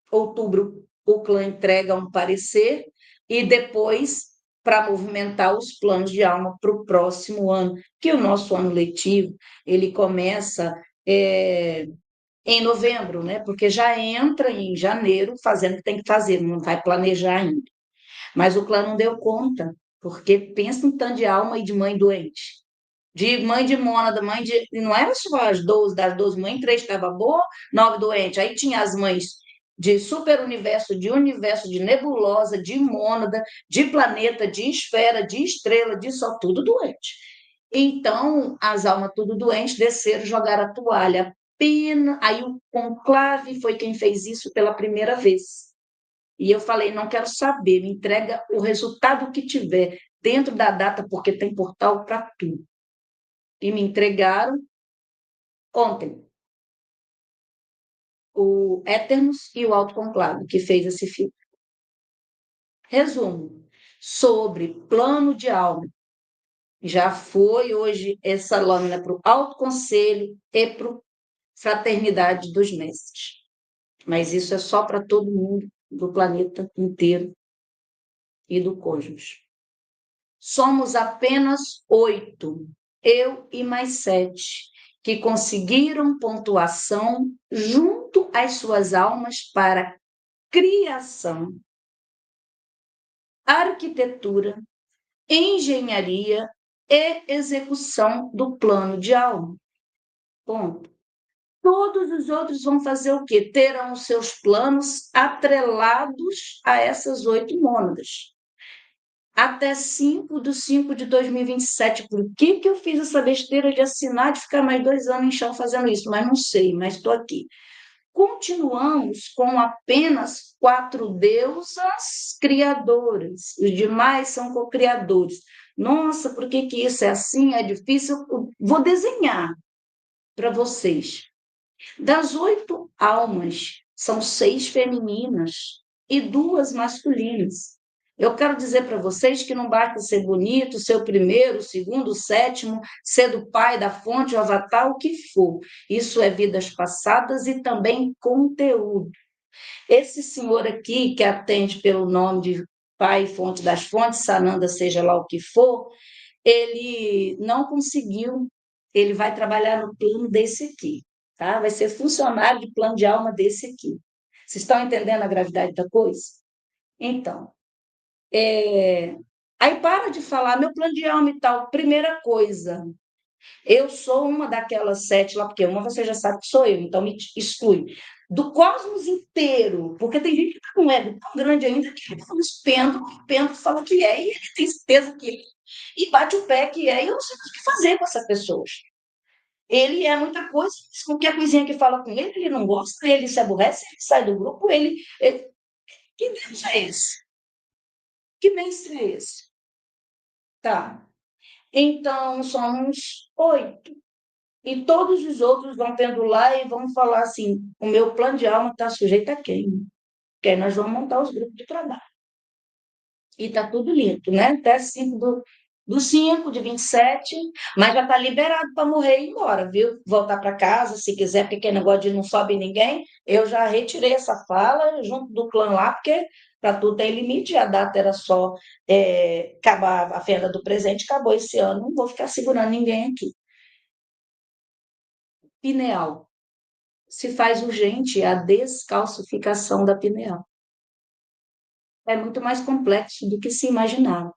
outubro o clã entrega um parecer, e depois para movimentar os planos de alma para o próximo ano, que o nosso ano letivo ele começa em novembro, né? Porque já entra em janeiro fazendo o que tem que fazer, não vai planejar ainda. Mas o clã não deu conta, porque pensa um tanto de alma e de mãe doente. De mãe de mônada, mãe de. Não era só as 12, das 12 mães, 3 estavam boa, 9 doentes. Aí tinha as mães de superuniverso, de nebulosa, de mônada, de planeta, de esfera, de estrela, de sol, tudo doente. Então, as almas tudo doentes desceram, jogaram a toalha. Pena. Aí o conclave foi quem fez isso pela primeira vez. E eu falei, não quero saber, me entrega o resultado que tiver dentro da data, porque tem portal para tudo. E me entregaram ontem o Éternos e o Autoconclave, que fez esse filme. Resumo, sobre plano de alma. Já foi hoje essa lâmina para o Autoconselho e para a Fraternidade dos Mestres. Mas isso é só para todo mundo do planeta inteiro e do cosmos. Somos apenas 8, eu e mais 7, que conseguiram pontuação junto às suas almas para criação, arquitetura, engenharia e execução do plano de alma. Ponto. Todos os outros vão fazer o quê? Terão os seus planos atrelados a essas 8 mônadas. Até 5 de 2027. Por que eu fiz essa besteira de assinar, de ficar mais 2 anos em chão fazendo isso? Mas não sei, mas estou aqui. Continuamos com apenas 4 deusas criadoras. Os demais são co-criadores. Nossa, por que isso é assim? É difícil? Eu vou desenhar para vocês. Das 8 almas, são 6 femininas e 2 masculinas. Eu quero dizer para vocês que não basta ser bonito, ser o primeiro, o segundo, o sétimo, ser do pai, da fonte, o avatar, o que for. Isso é vidas passadas e também conteúdo. Esse senhor aqui, que atende pelo nome de pai, fonte das fontes, Sananda, seja lá o que for, ele não conseguiu, ele vai trabalhar no plano desse aqui. Tá? Vai ser funcionário de plano de alma desse aqui. Vocês estão entendendo a gravidade da coisa? Então, aí para de falar, meu plano de alma e tal. Primeira coisa, eu sou uma daquelas 7 lá, porque uma você já sabe que sou eu, então me exclui. Do cosmos inteiro, porque tem gente que está com um ego tão grande ainda que fica o pêndulo fala que é, e ele tem certeza que é, e bate o pé que é, e eu não sei o que fazer com essa pessoa. Ele é muita coisa, qualquer coisinha que fala com ele não gosta, ele se aborrece, ele sai do grupo, que Deus é esse? Que mestre é esse? Tá. Então, somos 8. E todos os outros vão pendular e vão falar assim: o meu plano de alma está sujeito a quem? Porque aí nós vamos montar os grupos de trabalho. E está tudo lindo, né? Até 5 do 5 de 27, mas já está liberado para morrer e ir embora, viu? Voltar para casa, se quiser, porque quem negócio de não sobe ninguém, eu já retirei essa fala junto do clã lá, porque para tudo tem limite, a data era só acabar a fenda do presente, acabou esse ano, não vou ficar segurando ninguém aqui. Pineal. Se faz urgente a descalcificação da pineal. É muito mais complexo do que se imaginava.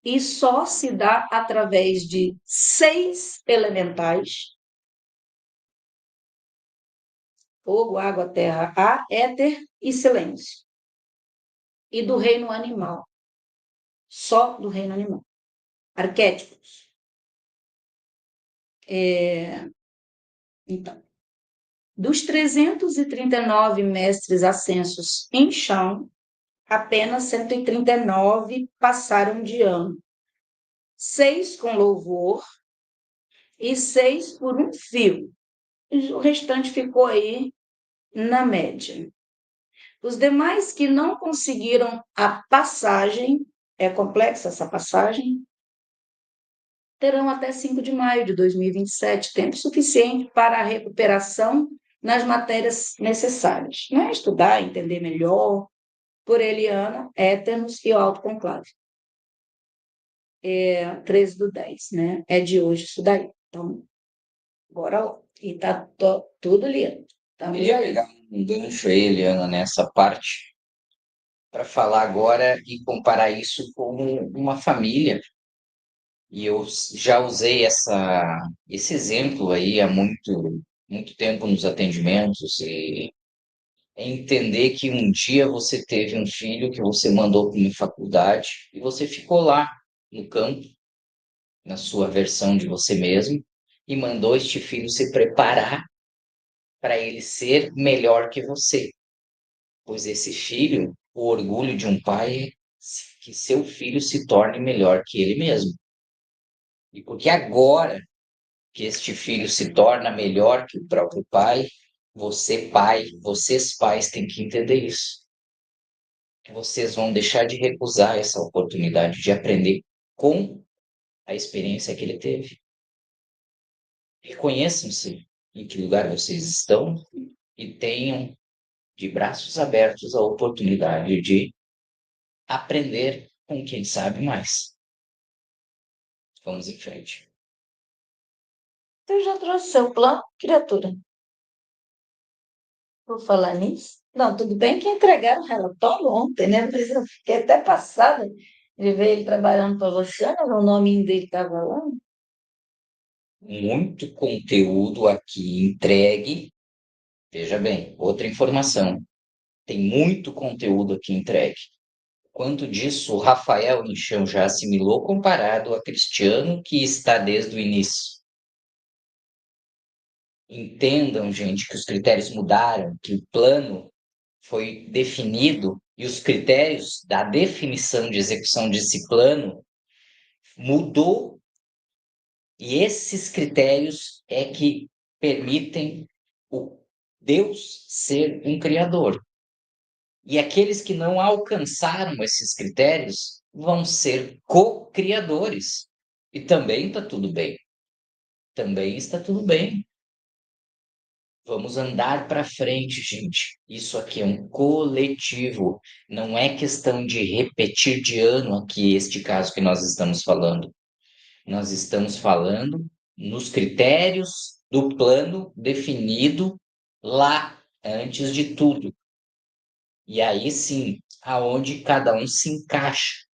E só se dá através de 6 elementais: fogo, água, terra, ar, éter e silêncio. E do reino animal. Só do reino animal. Arquétipos. Então, Dos 339 mestres ascensos em chão, apenas 139 passaram de ano. 6 com louvor e 6 por um fio. O restante ficou aí na média. Os demais que não conseguiram a passagem, é complexa essa passagem, terão até 5 de maio de 2027, tempo suficiente para a recuperação nas matérias necessárias, né? Estudar, entender melhor. Por Eliana, Éternos e o autoconclave. 13/10, né? É de hoje isso daí. Então, bora lá. E tá tudo lindo. Eu queria pegar um gancho aí, Eliana, nessa parte, para falar agora e comparar isso com uma família. E eu já usei esse exemplo aí há muito tempo nos atendimentos, e é entender que um dia você teve um filho que você mandou para uma faculdade e você ficou lá no campo, na sua versão de você mesmo, e mandou este filho se preparar para ele ser melhor que você. Pois esse filho, o orgulho de um pai é que seu filho se torne melhor que ele mesmo. E porque agora que este filho se torna melhor que o próprio pai, vocês pais têm que entender isso. Que vocês vão deixar de recusar essa oportunidade de aprender com a experiência que ele teve. Reconheçam-se em que lugar vocês estão e tenham de braços abertos a oportunidade de aprender com quem sabe mais. Vamos em frente. Você já trouxe seu plano, criatura? Vou falar nisso? Não, tudo bem que entregaram o relatório ontem, né? Mas eu fiquei até passada de ver ele trabalhando para você, o nome dele estava lá. Muito conteúdo aqui entregue. Veja bem, outra informação. Tem muito conteúdo aqui entregue. Quanto disso o Rafael em chão já assimilou comparado a Cristiano, que está desde o início? Entendam, gente, que os critérios mudaram, que o plano foi definido e os critérios da definição de execução desse plano mudou, e esses critérios é que permitem o Deus ser um criador. E aqueles que não alcançaram esses critérios vão ser co-criadores. E também está tudo bem. Também está tudo bem. Vamos andar para frente, gente. Isso aqui é um coletivo. Não é questão de repetir de ano aqui este caso que nós estamos falando. Nós estamos falando nos critérios do plano definido lá, antes de tudo. E aí sim, aonde cada um se encaixa.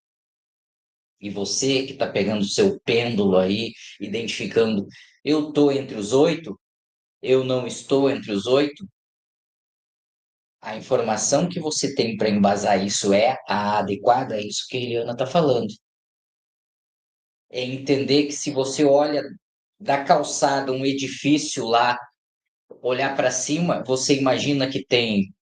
E você que está pegando o seu pêndulo aí, identificando, eu estou entre os 8, eu não estou entre os 8, a informação que você tem para embasar isso é a adequada, é isso que a Eliana está falando. É entender que se você olha da calçada um edifício lá, olhar para cima, você imagina que tem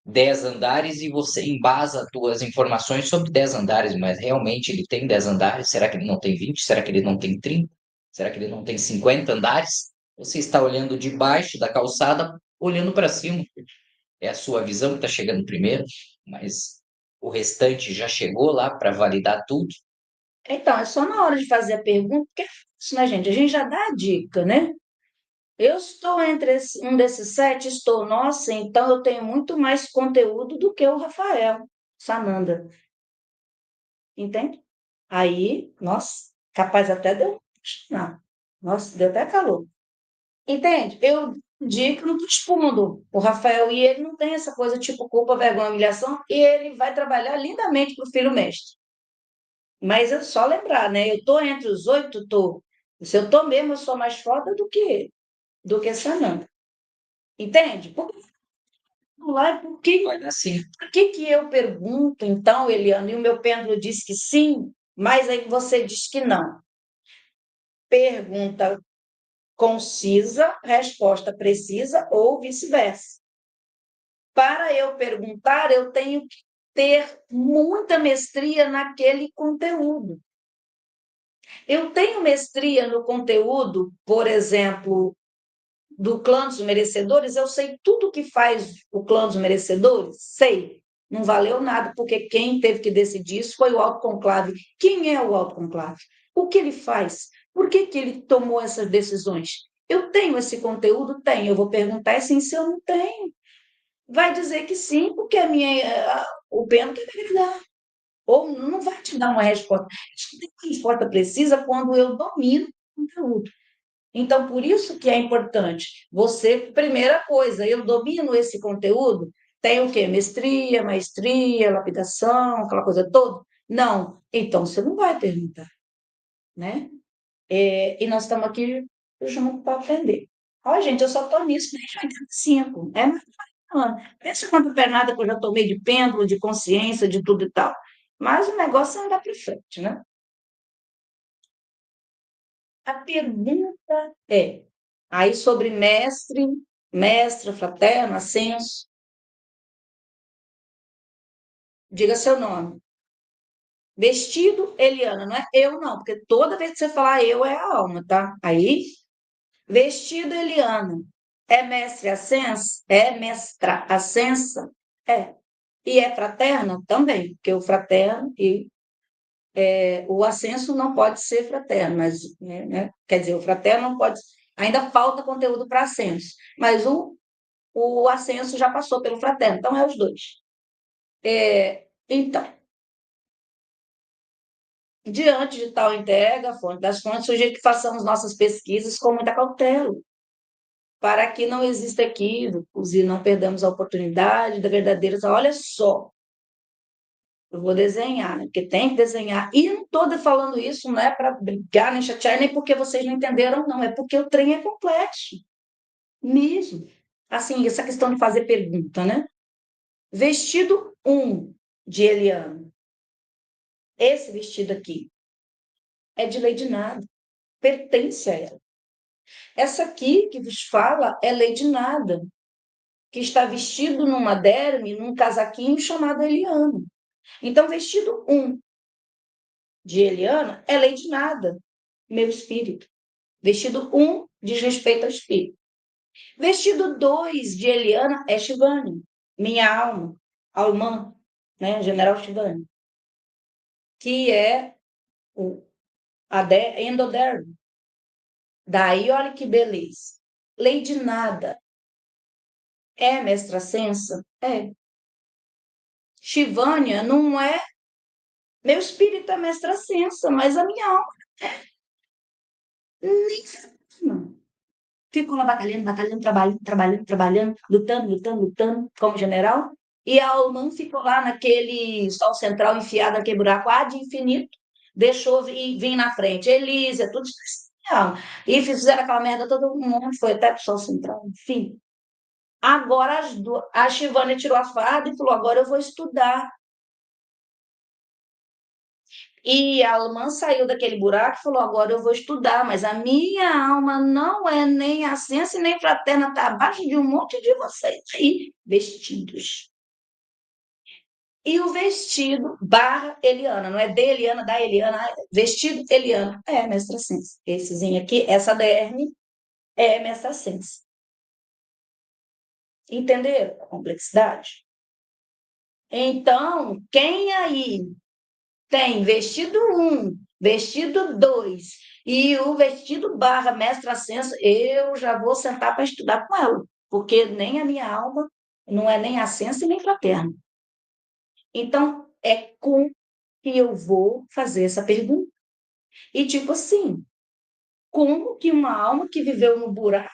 10 andares e você embasa as suas informações sobre 10 andares, mas realmente ele tem 10 andares? Será que ele não tem 20? Será que ele não tem 30? Será que ele não tem 50 andares? Você está olhando de baixo da calçada, olhando para cima. É a sua visão que está chegando primeiro, mas o restante já chegou lá para validar tudo. Então, é só na hora de fazer a pergunta, porque é fácil, né, gente? A gente já dá a dica, né? Eu estou entre um desses 7, estou. Nossa, então eu tenho muito mais conteúdo do que o Rafael Sananda. Entende? Aí, nossa, capaz até deu. Não, nossa, deu até calor. Entende? Eu digo que não estou expondo o Rafael, e ele não tem essa coisa tipo culpa, vergonha, humilhação, e ele vai trabalhar lindamente para o filho mestre. Mas é só lembrar, né? Eu estou entre os 8, estou. Se eu estou mesmo, eu sou mais foda do que Sananda. Entende? Por que, Vai dar sim. por que que eu pergunto, então, Eliana, e o meu pêndulo diz que sim, mas aí você diz que não? Pergunta concisa, resposta precisa ou vice-versa. Para eu perguntar, eu tenho que ter muita mestria naquele conteúdo. Eu tenho mestria no conteúdo, por exemplo, do clã dos merecedores, eu sei tudo que faz o clã dos merecedores? Sei. Não valeu nada, porque quem teve que decidir isso foi o autoconclave. Quem é o autoconclave? O que ele faz? Por que ele tomou essas decisões? Eu tenho esse conteúdo? Tenho. Eu vou perguntar assim se eu não tenho. Vai dizer que sim, porque o Bento quer dar. Ou não vai te dar uma resposta. Acho que tem uma resposta precisa quando eu domino o conteúdo. Então, por isso que é importante você, primeira coisa, eu domino esse conteúdo, tem o quê? Mestria, maestria, lapidação, aquela coisa toda? Não. Então, você não vai perguntar, né? E nós estamos aqui juntos para aprender. Olha, gente, eu só estou nisso desde 85. É mais de 40 anos. Pensa quanta pernada que eu já tomei de pêndulo, de consciência, de tudo e tal. Mas o negócio é andar para frente, né? A pergunta é, aí sobre mestre, mestra, fraterno, ascenso, diga seu nome. Vestido, Eliana, não é eu não, porque toda vez que você falar eu é a alma, tá? Aí, vestido, Eliana, é mestre ascenso? É mestra ascensa? É. E é fraterna? Também, porque o fraterno e o ascenso não pode ser fraterno, mas, né? Quer dizer, o fraterno não pode, ainda falta conteúdo para ascenso, mas o ascenso já passou pelo fraterno, então é os dois. Então, diante de tal entrega, fonte das fontes, sugiro que façamos nossas pesquisas com muita cautela, para que não exista equívocos e não perdamos a oportunidade da verdadeira. Olha só, eu vou desenhar, né? Porque tem que desenhar. E não estou falando isso não é para brigar, nem chatear, nem porque vocês não entenderam, não. É porque o trem é complexo, mesmo. Assim, essa questão de fazer pergunta, né? Vestido 1 de Eliana. Esse vestido aqui é de Lady Nada, pertence a ela. Essa aqui que vos fala é Lady Nada, que está vestido numa derme, num casaquinho chamado Eliana. Então, vestido 1 de Eliana é Lady Nada, meu espírito. Vestido 1 diz respeito ao espírito. Vestido 2 de Eliana é Shivani, minha alma, almã, né? General Shivani, que é a endoderme. Daí, olha que beleza. Lady Nada é mestra Sensa? É. Shivânia não é. Meu espírito é mestra Sensa, mas a minha alma nem não. Fico lá batalhando, batalhando, trabalhando, trabalhando, trabalhando, lutando, lutando, lutando, como general. E a alma ficou lá naquele sol central enfiado naquele buraco de infinito, deixou vir na frente. Elísia, tudo especial. E fizeram aquela merda, todo mundo foi até pro sol central, enfim. Agora a Shivânia tirou a farda e falou: agora eu vou estudar. E a alemã saiu daquele buraco e falou: agora eu vou estudar, mas a minha alma não é nem ascensa e nem fraterna, está abaixo de um monte de vocês aí, vestidos. E o vestido barra Eliana, não é de Eliana, da Eliana, vestido Eliana. É, mestra Ascensa. Essezinho aqui, essa derme é mestra Ascensa. Entenderam a complexidade? Então, quem aí tem vestido 1, vestido 2 e o vestido barra mestra Ascensa, eu já vou sentar para estudar com ela, porque nem a minha alma não é nem ascensa e nem fraterna. Então, é com que eu vou fazer essa pergunta. E tipo assim, como que uma alma que viveu no buraco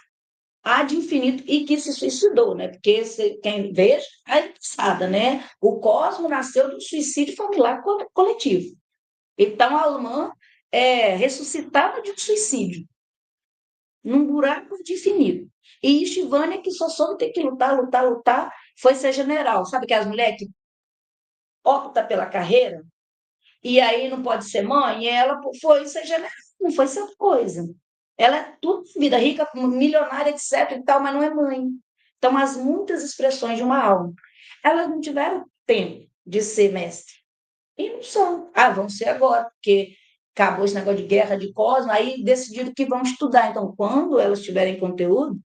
de infinito e que se suicidou, né? Porque quem veja, é passada, né? O cosmos nasceu do suicídio familiar coletivo. Então, a alemã é ressuscitada de um suicídio, num buraco de infinito. E Shivânia, que só soube ter que lutar, lutar, lutar, foi ser general. Sabe que as mulheres que optam pela carreira e aí não pode ser mãe, e ela foi ser general, não foi ser coisa. Ela é tudo vida rica, milionária, etc. e tal, mas não é mãe. Então, as muitas expressões de uma alma, elas não tiveram tempo de ser mestre. E não são. Ah, vão ser agora, porque acabou esse negócio de guerra de cosmos, aí decidiram que vão estudar. Então, quando elas tiverem conteúdo,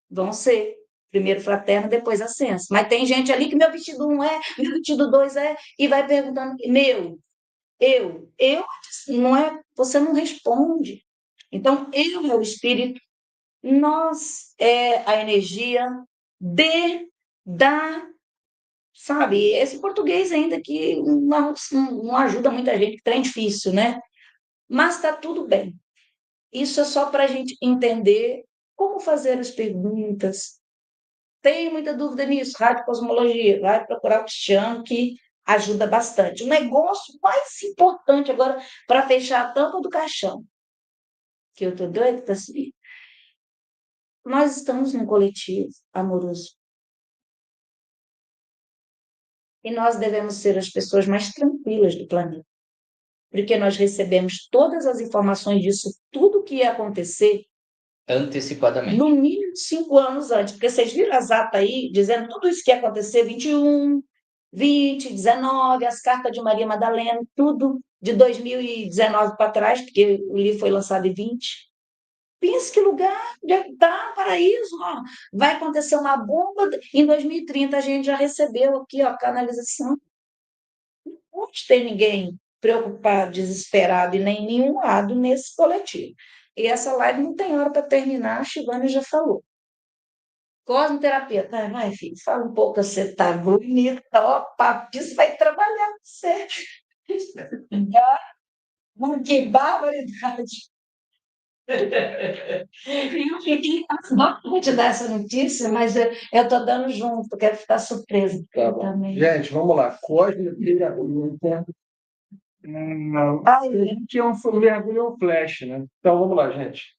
vão ser. Primeiro fraterno, depois ascenso. Mas tem gente ali que meu vestido 1 é, meu vestido 2 é, e vai perguntando, eu, não é, você não responde. Então, eu, meu espírito, nós é a energia de, da, sabe? Esse português ainda que não ajuda muita gente, que é difícil, né? Mas está tudo bem. Isso é só para a gente entender como fazer as perguntas. Tem muita dúvida nisso, rádio cosmologia, vai procurar o Cristiano, que ajuda bastante. O negócio mais importante agora, para fechar a tampa do caixão, que eu estou doida para seguir. Nós estamos num coletivo amoroso. E nós devemos ser as pessoas mais tranquilas do planeta. Porque nós recebemos todas as informações disso, tudo que ia acontecer, Antecipadamente. no mínimo 5 anos antes. Porque vocês viram as atas aí, dizendo tudo isso que ia acontecer, 21, 20, 19, as cartas de Maria Madalena, tudo de 2019 para trás, porque o livro foi lançado em 20. Pensa que lugar, onde é que está, paraíso, ó. Vai acontecer uma bomba, em 2030 a gente já recebeu aqui, ó, a canalização. Não pode ter ninguém preocupado, desesperado, e nem nenhum lado nesse coletivo. E essa live não tem hora para terminar, a Shivana já falou. Cosmoterapia, tá? Vai, filho, fala um pouco, você tá bonita, ó, papis vai trabalhar com você. Que barbaridade. Eu fiquei, não vou te dar essa notícia, mas eu estou dando junto, quero ficar surpresa. Tá bom. Também. Gente, vamos lá. Cosmoterapia. Que é um mergulho um flash, né? Então vamos lá, gente.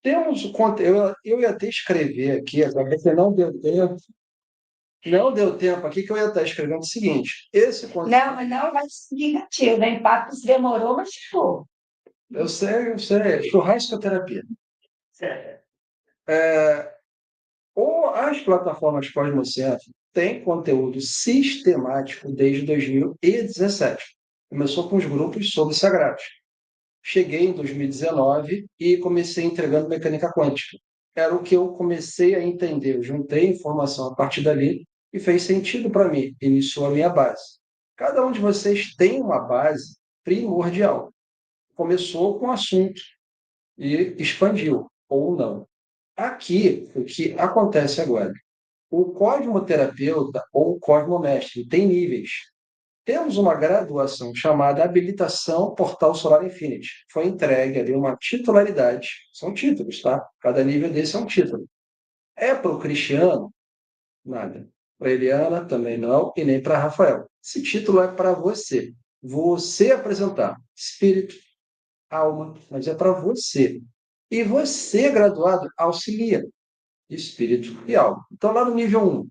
Temos o conteúdo. Eu ia até escrever aqui, agora porque não deu tempo. Não deu tempo aqui que eu ia estar escrevendo o seguinte: esse conteúdo. Não, mas não vai ser negativo, né? Papos demorou, mas chegou. Eu sei. Churrascoterapia. Certo. Ou as plataformas Cosmocentro têm conteúdo sistemático desde 2017. Começou com os grupos sobre sagrados. Cheguei em 2019 e comecei entregando mecânica quântica. Era o que eu comecei a entender. Eu juntei informação a partir dali e fez sentido para mim. Iniciou a minha base. Cada um de vocês tem uma base primordial. Começou com um assunto e expandiu, ou não. Aqui, o que acontece agora? O cosmoterapeuta ou o cosmomestre tem níveis. Temos uma graduação chamada Habilitação Portal Solar Infinity. Foi entregue ali uma titularidade. São títulos, tá? Cada nível desse é um título. É para o Cristiano? Nada. Para a Eliana? Também não. E nem para Rafael. Esse título é para você. Você apresentar espírito, alma, mas é para você. E você, graduado, auxilia espírito e alma. Então, lá no nível 1,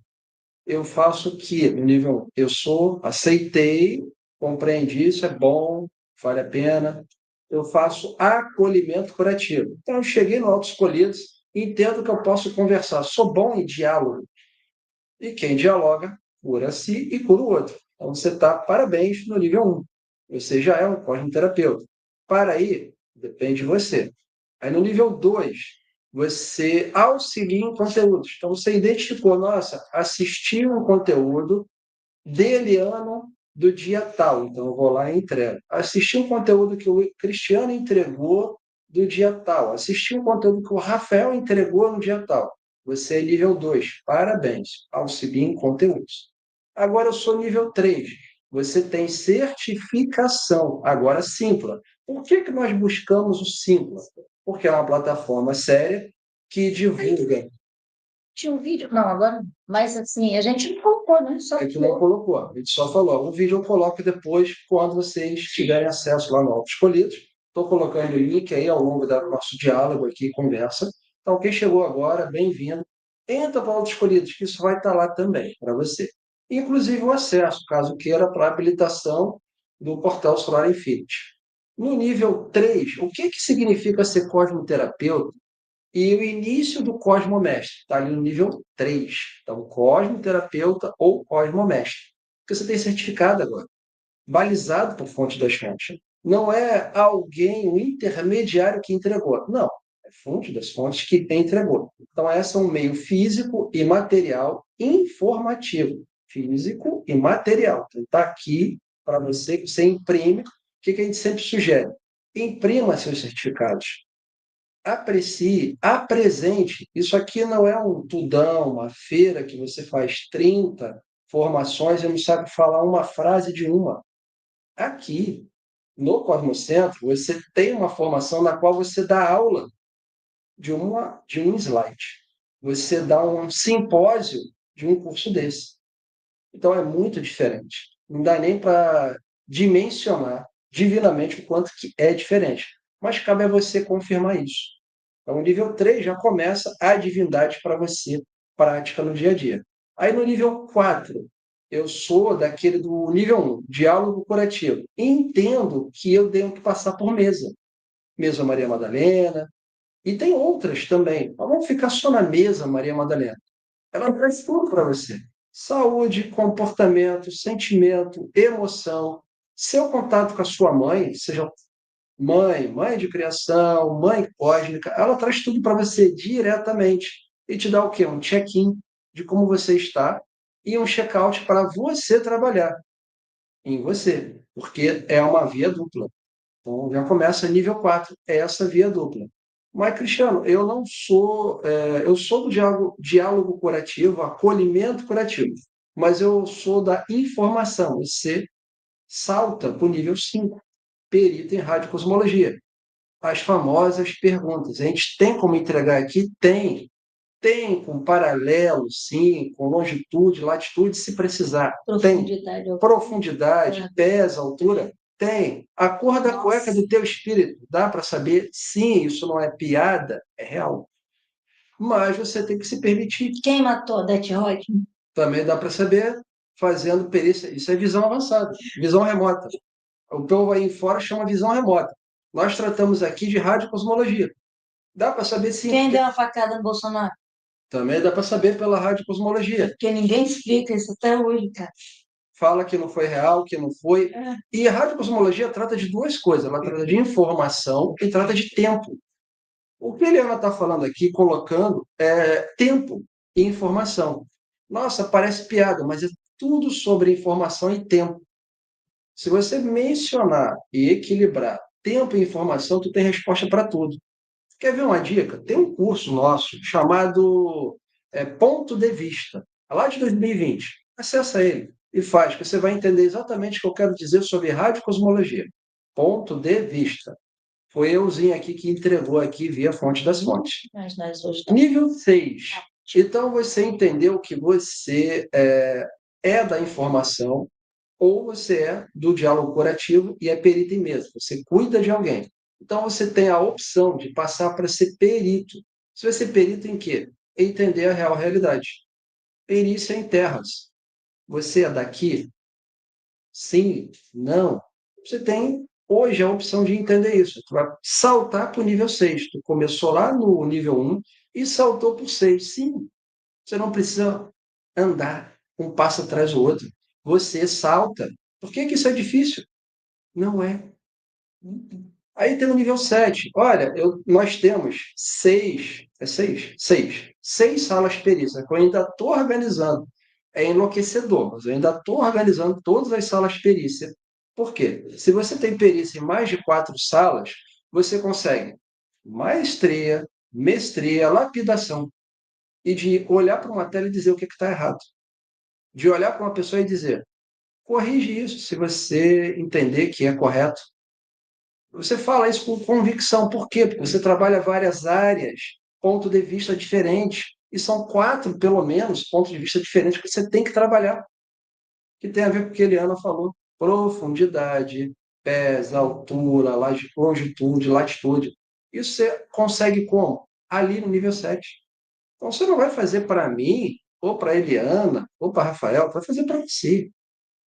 eu faço o que? No nível 1, aceitei, compreendi, isso é bom, vale a pena. Eu faço acolhimento curativo. Então, eu cheguei no Autos Escolhidos, entendo que eu posso conversar, sou bom em diálogo. E quem dialoga, cura si e cura o outro. Então, você está, parabéns, no nível 1. Você já é um cosmoterapeuta. Para aí, depende de você. Aí, no nível 2, você auxilia em conteúdos. Então, você identificou, nossa, assisti um conteúdo de Eliano do dia tal. Então, eu vou lá e entrego. Assisti um conteúdo que o Cristiano entregou do dia tal. Assisti um conteúdo que o Rafael entregou no dia tal. Você é nível 2. Parabéns. Auxilia em conteúdos. Agora, eu sou nível 3. Você tem certificação. Agora, Simpla. Por que nós buscamos o Simpla? Porque é uma plataforma séria que divulga. Tinha um vídeo, não, agora, mas assim, a gente não colocou, né? Só A gente não colocou, a gente só falou. O vídeo eu coloco depois, quando vocês tiverem acesso lá no Autos Escolhidos. Estou colocando o link aí ao longo do nosso diálogo aqui, conversa. Então, quem chegou agora, bem-vindo. Entra para o Autos Escolhidos, que isso vai estar lá também para você. Inclusive o acesso, caso queira, para a habilitação do Portal Solar Infinity. No nível 3, o que significa ser cosmoterapeuta? E o início do cosmomestre, está ali no nível 3. Então, cosmoterapeuta ou cosmomestre. Porque você tem certificado agora, balizado por fonte das fontes. Não é alguém, um intermediário que entregou. Não, é fonte das fontes que entregou. Então, esse é um meio físico e material informativo. Físico e material. Então, está aqui para você, que você imprime. O que a gente sempre sugere? Imprima seus certificados. Aprecie, apresente. Isso aqui não é um tudão, uma feira que você faz 30 formações e não sabe falar uma frase de uma. Aqui, no Cosmocentro, você tem uma formação na qual você dá aula de um slide. Você dá um simpósio de um curso desse. Então, é muito diferente. Não dá nem para dimensionar divinamente o quanto que é diferente. Mas cabe a você confirmar isso. Então, o nível 3 já começa a divindade para você, prática no dia a dia. Aí, no nível 4, eu sou daquele do nível 1, diálogo curativo. Entendo que eu tenho que passar por mesa. Mesa Maria Madalena, e tem outras também. Mas vamos ficar só na mesa Maria Madalena. Ela traz tudo para você. Saúde, comportamento, sentimento, emoção. Seu contato com a sua mãe, seja mãe de criação, mãe cósmica, ela traz tudo para você diretamente e te dá o quê? Um check-in de como você está e um check-out para você trabalhar em você, porque é uma via dupla. Então, já começa nível 4, é essa via dupla. Mas, Cristiano, eu não sou, eu sou do diálogo curativo, acolhimento curativo, mas eu sou da informação. Você salta para o nível 5, perito em radiocosmologia. As famosas perguntas. A gente tem como entregar aqui? Tem. Tem, com paralelo, sim, com longitude, latitude, se precisar. Profundidade. Tem. Profundidade, pés, altura. Tem. A cor da cueca do teu espírito. Dá para saber? Sim, isso não é piada, é real. Mas você tem que se permitir. Quem matou Odete Roitman? Também dá para saber fazendo perícia. Isso é visão avançada, visão remota. O povo aí fora chama visão remota. Nós tratamos aqui de radiocosmologia. Dá para saber sim. Quem deu a facada no Bolsonaro? Também dá para saber pela radiocosmologia. Porque ninguém explica isso até hoje, cara. Fala que não foi real, que não foi. E a radiocosmologia trata de duas coisas. Ela trata de informação e trata de tempo. O que a Eliana está falando aqui, colocando, é tempo e informação. Nossa, parece piada, mas é tudo sobre informação e tempo. Se você mencionar e equilibrar tempo e informação, tu tem resposta para tudo. Quer ver uma dica? Tem um curso nosso chamado Ponto de Vista, lá de 2020. Acessa ele e faz, que você vai entender exatamente o que eu quero dizer sobre radiocosmologia. Ponto de Vista. Foi euzinho aqui que entregou aqui via fonte das fontes. Nível 6. Então, você entendeu que você é da informação ou você é do diálogo curativo e é perito em mesa. Você cuida de alguém. Então, você tem a opção de passar para ser perito. Você vai ser perito em quê? Entender a real realidade. Perícia em terras. Você é daqui? Sim? Não? Você tem, hoje, a opção de entender isso. Tu vai saltar para o nível 6. Tu começou lá no nível 1 e saltou para o 6. Sim. Você não precisa andar um passo atrás do outro. Você salta. Por que isso é difícil? Não é. Aí tem o nível 7. Olha, nós temos 6 salas perícia, que eu ainda estou organizando. É enlouquecedor, mas eu ainda estou organizando todas as salas perícia. Por quê? Se você tem perícia em mais de 4 salas, você consegue maestria, mestria, lapidação. E de olhar para uma tela e dizer o que está errado. De olhar para uma pessoa e dizer, corrige isso se você entender que é correto. Você fala isso com convicção. Por quê? Porque você trabalha várias áreas, ponto de vista diferentes. E são 4, pelo menos, pontos de vista diferentes que você tem que trabalhar. Que tem a ver com o que a Eliana falou. Profundidade, pés, altura, longitude, latitude. Isso você consegue como? Ali no nível 7. Então, você não vai fazer para mim, ou para a Eliana, ou para Rafael, vai fazer para você.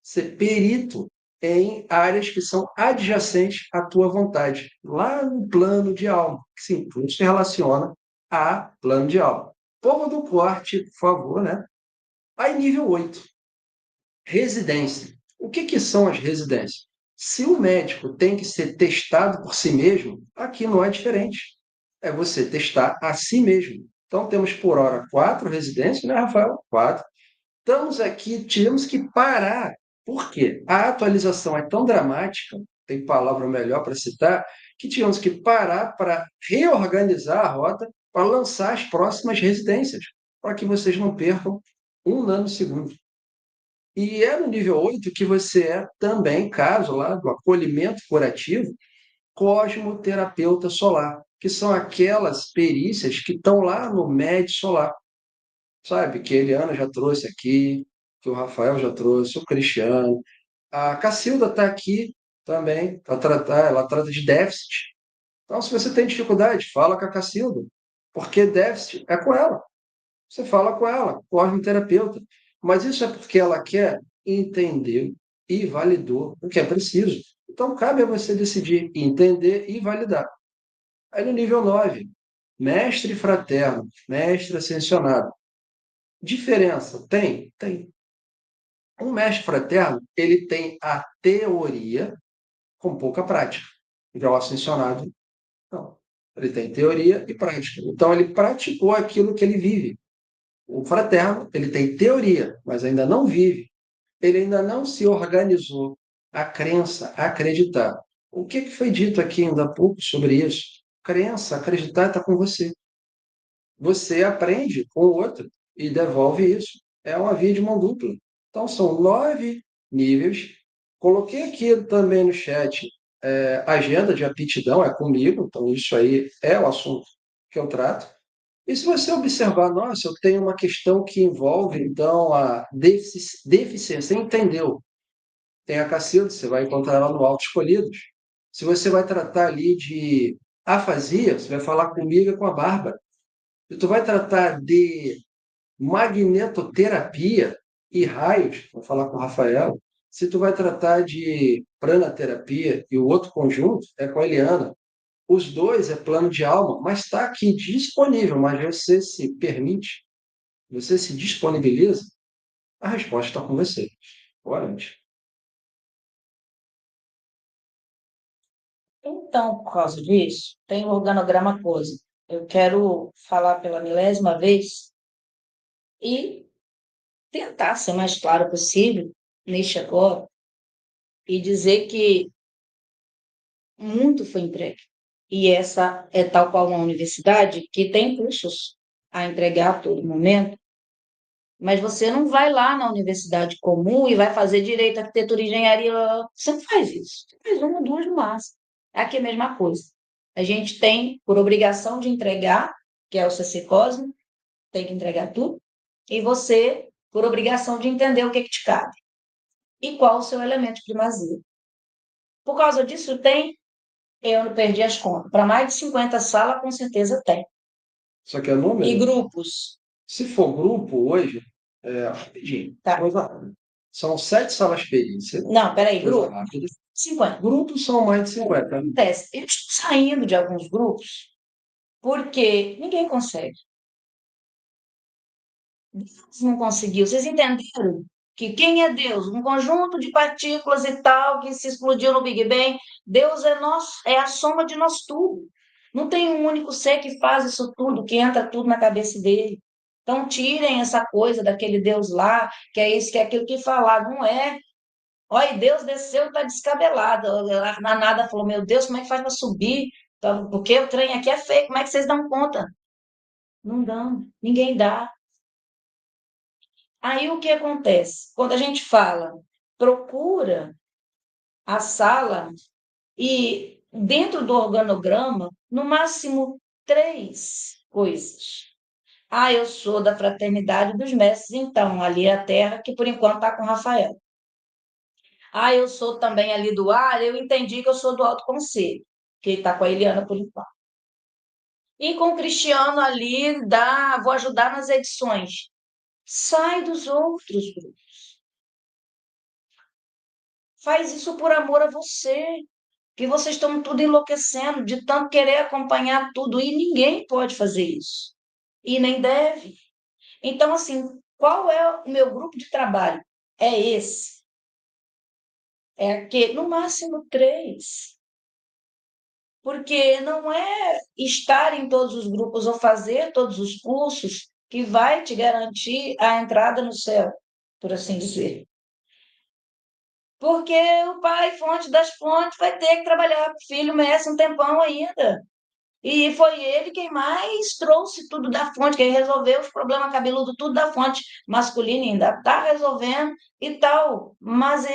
Ser perito em áreas que são adjacentes à tua vontade, lá no plano de alma. Sim, tudo se relaciona a plano de alma. Povo do corte, por favor, né? Aí, nível 8, residência. O que são as residências? Se o médico tem que ser testado por si mesmo, aqui não é diferente. É você testar a si mesmo. Então, temos por hora 4 residências, né, Rafael? 4. Estamos aqui, tivemos que parar. Por quê? A atualização é tão dramática, tem palavra melhor para citar, que tivemos que parar para reorganizar a rota para lançar as próximas residências, para que vocês não percam um nanosegundo. E é no nível 8 que você é também, caso lá do acolhimento curativo, cosmoterapeuta solar, que são aquelas perícias que estão lá no MED solar, sabe? Que a Eliana já trouxe aqui, que o Rafael já trouxe, o Cristiano. A Cacilda está aqui também para tratar, ela trata de déficit. Então, se você tem dificuldade, fala com a Cacilda, porque déficit é com ela. Você fala com ela, cosmoterapeuta. Mas isso é porque ela quer entender e validou o que é preciso. Então, cabe a você decidir entender e validar. Aí no nível 9, mestre fraterno, mestre ascensionado. Diferença? Tem? Tem. Um mestre fraterno, ele tem a teoria com pouca prática. Já o ascensionado, não. Ele tem teoria e prática. Então, ele praticou aquilo que ele vive. O fraterno, ele tem teoria, mas ainda não vive. Ele ainda não se organizou a crença, a acreditar. O que foi dito aqui ainda há pouco sobre isso? Crença, acreditar está com você. Você aprende com o outro e devolve isso. É uma via de mão dupla. Então, são 9 níveis. Coloquei aqui também no chat agenda de aptidão, é comigo, então isso aí é o assunto que eu trato. E se você observar, nossa, eu tenho uma questão que envolve, então, a deficiência, você entendeu? Tem a Cacilda, você vai encontrar ela no Auto Escolhidos. Se você vai tratar ali de afasia, você vai falar comigo e com a Bárbara. Se tu vai tratar de magnetoterapia e raios, vou falar com o Rafael. Se tu vai tratar de pranaterapia e o outro conjunto é com a Eliana. Os dois é plano de alma, mas está aqui disponível, mas você se permite, você se disponibiliza, a resposta está com você. Boa noite. Então, por causa disso, tem o organograma coisa. Eu quero falar pela milésima vez e tentar ser mais claro possível neste agora e dizer que muito foi entregue. E essa é tal qual uma universidade que tem cursos a entregar a todo momento, mas você não vai lá na universidade comum e vai fazer direito, arquitetura, engenharia, você não faz isso. Você faz uma, duas no máximo. Aqui é a mesma coisa. A gente tem, por obrigação de entregar, que é o CC Cosmo, tem que entregar tudo, e você, por obrigação de entender o que te cabe. E qual o seu elemento de primazia. Por causa disso, eu não perdi as contas. Para mais de 50 salas, com certeza tem. Só que é número. E grupos? Se for grupo hoje, rapidinho. Tá. Coisa rápida. São 7 salas perícia. Não, peraí, Coisa grupo? rápida. 50. Grupos são mais de 50. Acontece. Eu estou saindo de alguns grupos porque ninguém consegue. Deus não conseguiu. Vocês entenderam que quem é Deus? Um conjunto de partículas e tal que se explodiu no Big Bang. Deus é é a soma de nós tudo. Não tem um único ser que faz isso tudo, que entra tudo na cabeça dele. Então, tirem essa coisa daquele Deus lá, que é isso, que é aquilo que falar. Não é. Olha, Deus desceu e está descabelado. A Nada falou, meu Deus, como é que faz para subir? Porque o trem aqui é feio, como é que vocês dão conta? Não dão, ninguém dá. Aí o que acontece? Quando a gente fala, procura a sala e dentro do organograma, no máximo 3 coisas. Ah, eu sou da Fraternidade dos Mestres, então, ali é a terra que por enquanto está com Rafael. Ah, eu sou também ali do ar, eu entendi que eu sou do Alto Conselho, que está com a Eliana por enquanto. E com o Cristiano ali, vou ajudar nas edições. Sai dos outros grupos. Faz isso por amor a você, que vocês estão tudo enlouquecendo de tanto querer acompanhar tudo e ninguém pode fazer isso. E nem deve. Então, assim, qual é o meu grupo de trabalho? É esse. É aquele, no máximo 3. Porque não é estar em todos os grupos ou fazer todos os cursos que vai te garantir a entrada no céu, por assim dizer. Porque o pai, fonte das fontes, vai ter que trabalhar para o filho mestre um tempão ainda. E foi ele quem mais trouxe tudo da fonte, quem resolveu os problemas cabeludos, tudo da fonte masculina, ainda está resolvendo e tal. Mas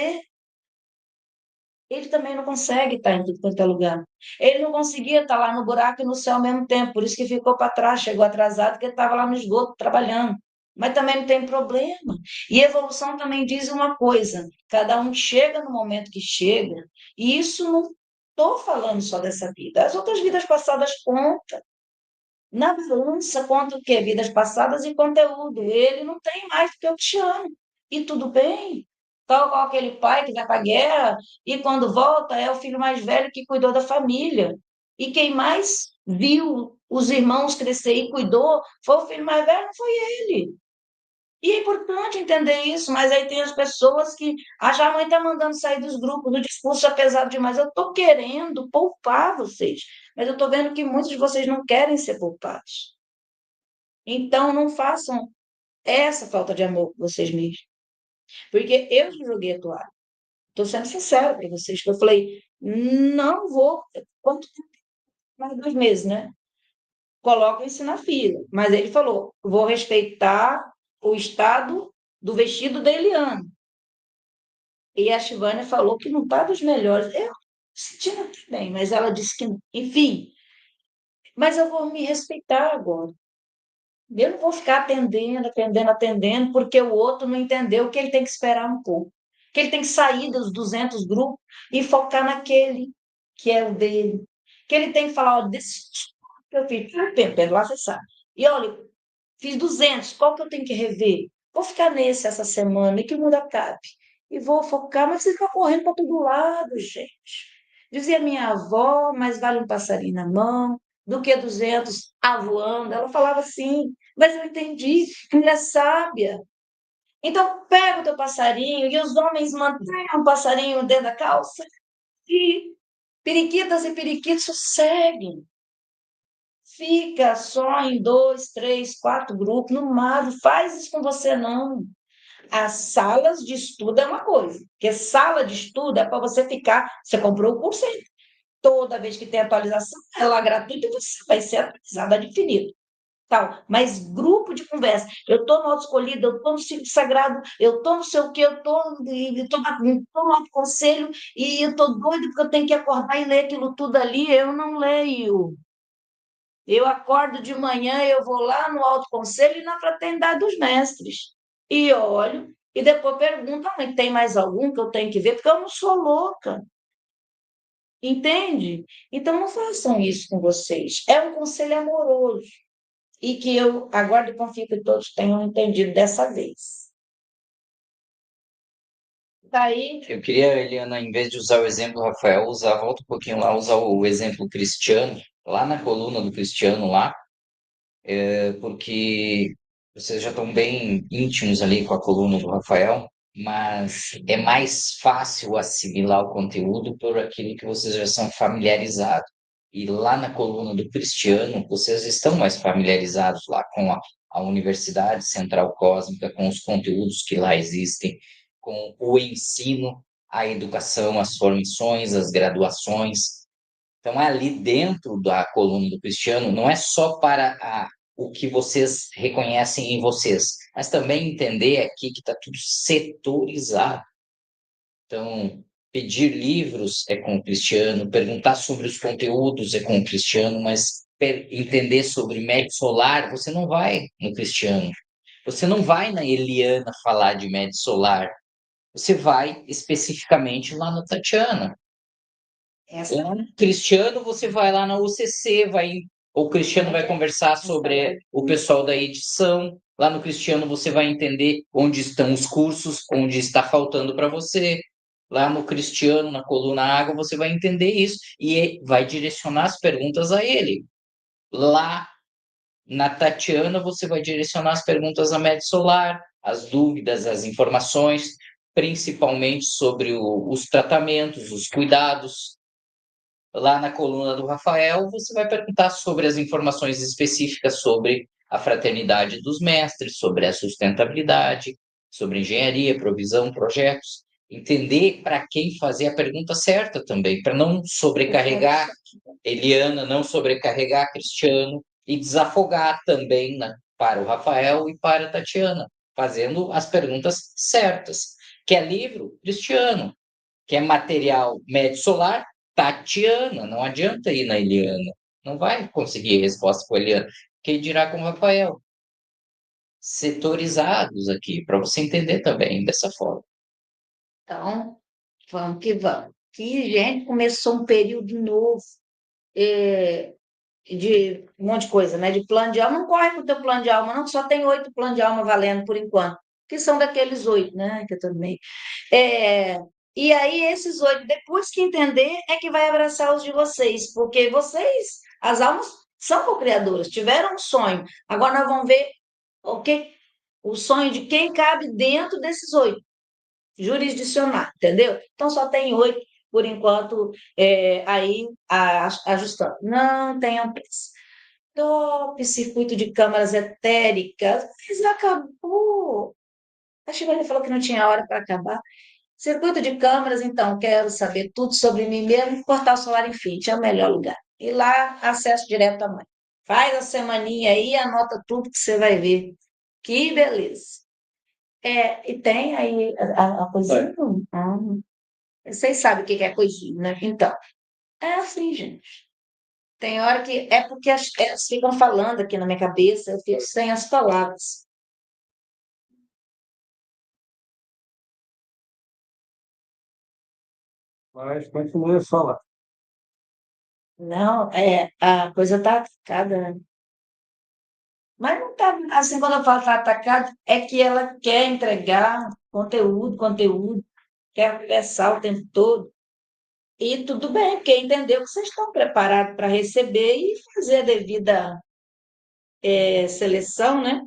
ele também não consegue estar em tudo quanto é lugar. Ele não conseguia estar lá no buraco e no céu ao mesmo tempo, por isso que ficou para trás, chegou atrasado, porque ele estava lá no esgoto trabalhando. Mas também não tem problema. E evolução também diz uma coisa: cada um chega no momento que chega, e isso não estou falando só dessa vida, as outras vidas passadas contam. Na balança conta o quê? Vidas passadas e conteúdo. Ele não tem mais porque eu te amo. E tudo bem. Tal qual aquele pai que vai para a guerra e quando volta é o filho mais velho que cuidou da família. E quem mais viu os irmãos crescer e cuidou foi o filho mais velho, não foi ele. E é importante entender isso, mas aí tem as pessoas que acham a mãe está mandando sair dos grupos, o discurso é pesado demais. Eu estou querendo poupar vocês, mas eu estou vendo que muitos de vocês não querem ser poupados. Então, não façam essa falta de amor com vocês mesmos. Porque eu joguei a toalha. Estou sendo sincera para vocês, que eu falei, não vou. Quanto tempo? Mais 2 meses, né? Coloquem-se na fila. Mas ele falou, vou respeitar o estado do vestido da Eliana. E a Shivânia falou que não está dos melhores. Eu sentindo até bem, mas ela disse que, enfim, mas eu vou me respeitar agora. Eu não vou ficar atendendo, porque o outro não entendeu que ele tem que esperar um pouco. Que ele tem que sair dos 200 grupos e focar naquele que é o dele. Que ele tem que falar, ó, desse que eu fiz, pelo lá você sabe. E olha, fiz 200, qual que eu tenho que rever? Vou ficar nesse essa semana e que o mundo acabe. E vou focar, mas você fica correndo para todo lado, gente. Dizia minha avó, mais vale um passarinho na mão do que 200 voando. Ela falava assim, mas eu entendi, ela é sábia. Então, pega o teu passarinho e os homens mantenham o passarinho dentro da calça e periquitas e periquitos sosseguem. Fica só em 2, 3, 4 grupos, no máximo, faz isso com você não. As salas de estudo é uma coisa, porque sala de estudo é para você ficar, você comprou o curso aí. Toda vez que tem atualização, ela é gratuita e você vai ser atualizada de infinito. Tal. Mas grupo de conversa, eu estou no auto-escolhido, eu estou no ciclo sagrado, eu estou não sei o quê, eu estou no auto-conselho e eu estou doido porque eu tenho que acordar e ler aquilo tudo ali, eu não leio. Eu acordo de manhã, eu vou lá no Alto Conselho e na Fraternidade dos Mestres. E olho, e depois pergunto, mãe, tem mais algum que eu tenho que ver? Porque eu não sou louca. Entende? Então não façam isso com vocês. É um conselho amoroso. E que eu aguardo e confio que todos tenham entendido dessa vez. Daí, Eu queria, Eliana, em vez de usar o exemplo Rafael, volta um pouquinho lá, usar o exemplo Cristiano, lá na coluna do Cristiano lá, porque vocês já estão bem íntimos ali com a coluna do Rafael, mas é mais fácil assimilar o conteúdo por aquilo que vocês já são familiarizados. E lá na coluna do Cristiano, vocês estão mais familiarizados lá com a Universidade Central Cósmica, com os conteúdos que lá existem, com o ensino, a educação, as formações, as graduações. Então, ali dentro da coluna do Cristiano, não é só para o que vocês reconhecem em vocês, mas também entender aqui que está tudo setorizado. Então, pedir livros é com o Cristiano, perguntar sobre os conteúdos é com o Cristiano, mas entender sobre médio solar, você não vai no Cristiano. Você não vai na Eliana falar de médio solar. Você vai especificamente lá no Tatiana. essa Lá no Cristiano, você vai lá na UCC, o Cristiano vai conversar sobre o pessoal da edição. Lá no Cristiano, você vai entender onde estão os cursos, onde está faltando para você. Lá no Cristiano, na coluna Água, você vai entender isso e vai direcionar as perguntas a ele. Lá na Tatiana, você vai direcionar as perguntas à Med Solar, as dúvidas, as informações, principalmente sobre os tratamentos, os cuidados. Lá na coluna do Rafael, você vai perguntar sobre as informações específicas sobre a fraternidade dos mestres, sobre a sustentabilidade, sobre engenharia, provisão, projetos. Entender para quem fazer a pergunta certa também, para não sobrecarregar Eliana, não sobrecarregar Cristiano e desafogar também para o Rafael e para a Tatiana, fazendo as perguntas certas. Quer livro? Cristiano. Quer material médio solar? Tatiana. Não adianta ir na Eliana. Não vai conseguir resposta com a Eliana. Quem dirá com o Rafael? Setorizados aqui, para você entender também dessa forma. Então, vamos que vamos. Que, gente, começou um período novo, de um monte de coisa, né? De plano de alma. Não corre com o teu plano de alma, não, que só tem 8 planos de alma valendo por enquanto. Que são daqueles 8, né? Que eu tô no meio. E aí, esses 8, depois que entender, é que vai abraçar os de vocês, porque vocês, as almas, são co-criadoras, tiveram um sonho. Agora nós vamos ver o sonho de quem cabe dentro desses 8, jurisdicionar, entendeu? Então só tem 8, por enquanto, aí ajustando. Não tenham pressa. Top circuito de câmaras etéricas, mas acabou. A Shivani falou que não tinha hora para acabar. Circuito de câmaras, então, quero saber tudo sobre mim mesmo. Portal Solar Infinity é o melhor lugar. E lá, acesso direto à mãe. Faz a semaninha aí, anota tudo que você vai ver. Que beleza. E tem aí a coisinha? Vocês sabem o que é coisinha, né? Então, é assim, gente. Tem hora que... É porque elas ficam falando aqui na minha cabeça, eu fico sem as palavras. Mas continue a falar. Não, a coisa tá atacada, né? Mas não tá assim, quando eu falo tá atacado, é que ela quer entregar conteúdo, quer conversar o tempo todo. E tudo bem, porque entendeu que vocês estão preparados para receber e fazer a devida seleção, né?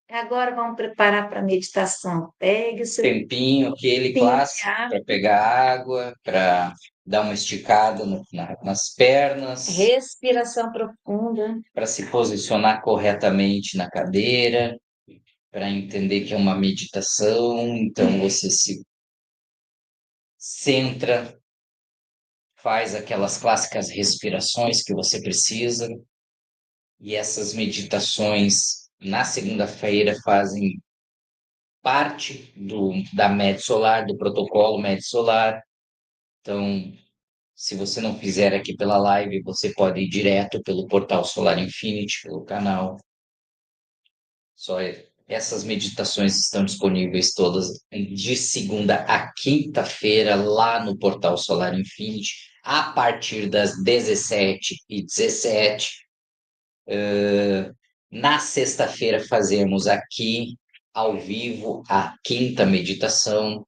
Agora vamos preparar para a meditação. Pegue o seu Tempinho, aquele tempinho de clássico, água, para pegar água, para dar uma esticada nas pernas, respiração profunda. para se posicionar corretamente na cadeira, para entender que é uma meditação. Então, você se centra, faz aquelas clássicas respirações que você precisa, e essas meditações na segunda-feira fazem parte da Med Solar, do protocolo Med Solar. Então, se você não fizer aqui pela live, você pode ir direto pelo portal Solar Infinity, pelo canal. Essas meditações estão disponíveis todas de segunda a quinta-feira lá no portal Solar Infinity, a partir das 17h17. Na sexta-feira fazemos aqui ao vivo a quinta meditação.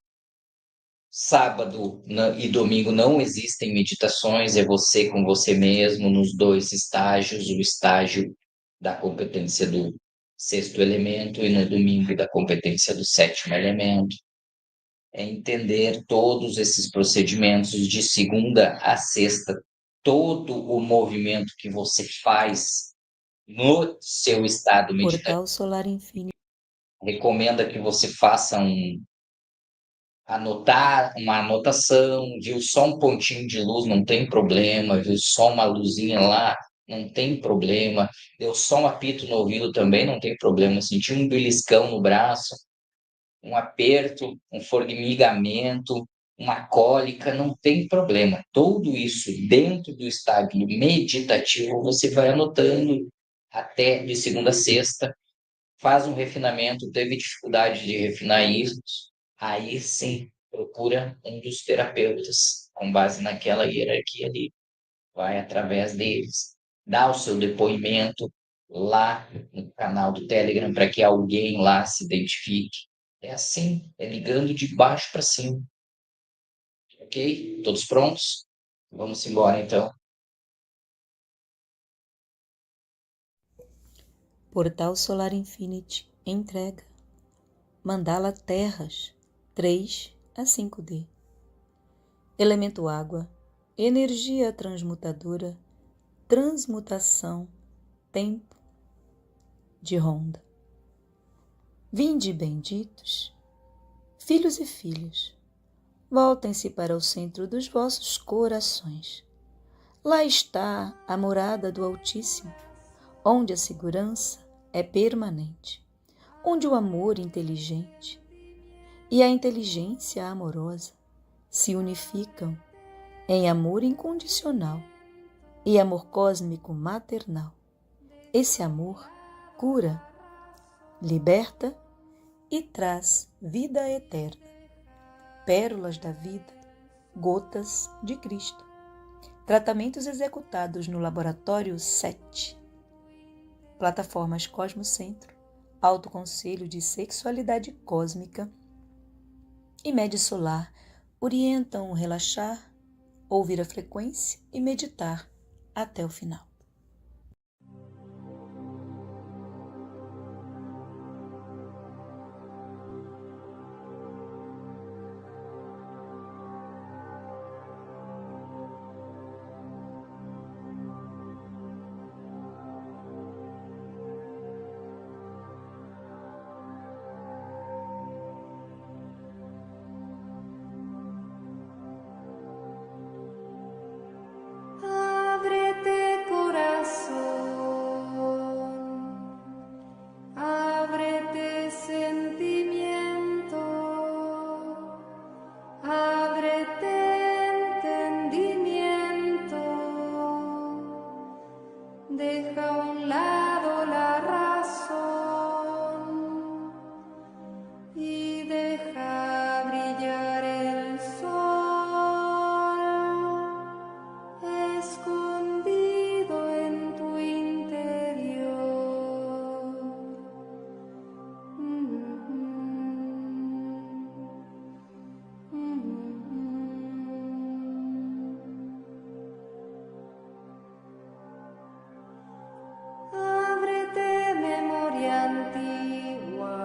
Sábado e domingo não existem meditações, é você com você mesmo nos 2 estágios, o estágio da competência do 6º elemento e no domingo da competência do 7º elemento. É entender todos esses procedimentos de segunda a sexta, todo o movimento que você faz no seu estado meditativo. Portal Solar Infinity. Recomenda que você faça anotar uma anotação, viu só um pontinho de luz, não tem problema, viu só uma luzinha lá, não tem problema, deu só um apito no ouvido também, não tem problema, senti um beliscão no braço, um aperto, um formigamento, uma cólica, não tem problema. Tudo isso dentro do estágio meditativo você vai anotando até de segunda a sexta, faz um refinamento, teve dificuldade de refinar isso, aí sim, procura um dos terapeutas, com base naquela hierarquia ali, vai através deles, dá o seu depoimento, lá no canal do Telegram para que alguém lá se identifique. É assim, é ligando de baixo para cima. Ok? Todos prontos? Vamos embora então. Portal Solar Infinity entrega Mandala Terras 3 a 5D. Elemento água, energia transmutadora, transmutação, tempo de ronda. Vinde, benditos, filhos e filhas, voltem-se para o centro dos vossos corações. Lá está a morada do Altíssimo, onde a segurança é permanente, onde o amor inteligente e a inteligência amorosa se unificam em amor incondicional e amor cósmico maternal. Esse amor cura, liberta e traz vida eterna. Pérolas da vida, gotas de Cristo. Tratamentos executados no Laboratório 7. Plataformas Cosmocentro, Alto Conselho de Sexualidade Cósmica e Média Solar orientam relaxar, ouvir a frequência e meditar até o final. Ábrete corazón, ábrete sentimiento, ábrete entendimiento, deja a un lado la razón y deja brillar el sol escondido en tu interior. Ábrete memoria antigua,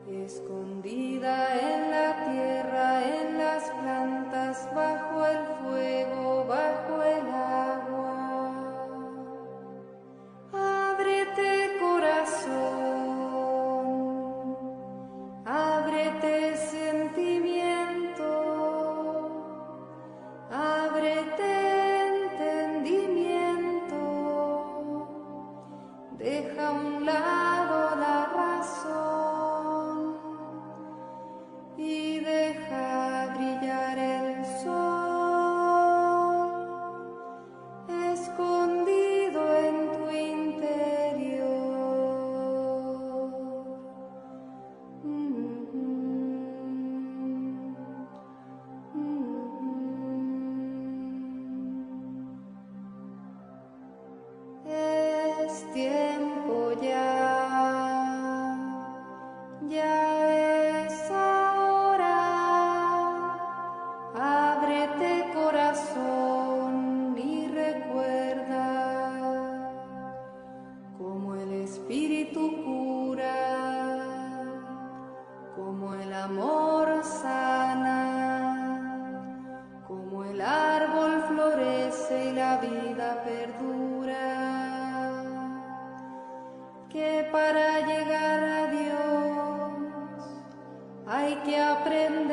escondida en la tierra, en las plantas, bajo el fuego, bajo el agua. Ábrete corazón, ábrete sentimiento, ábrete entendimiento, deja a un lado la razón y deja brillar el sol escondido en tu interior. Es tiempo ya es ahora. Ábrete corazón y recuerda cómo el Espíritu cura, cómo el amor sana, cómo el árbol florece y la vida perdura. Que para llegar a Dios hay que aprender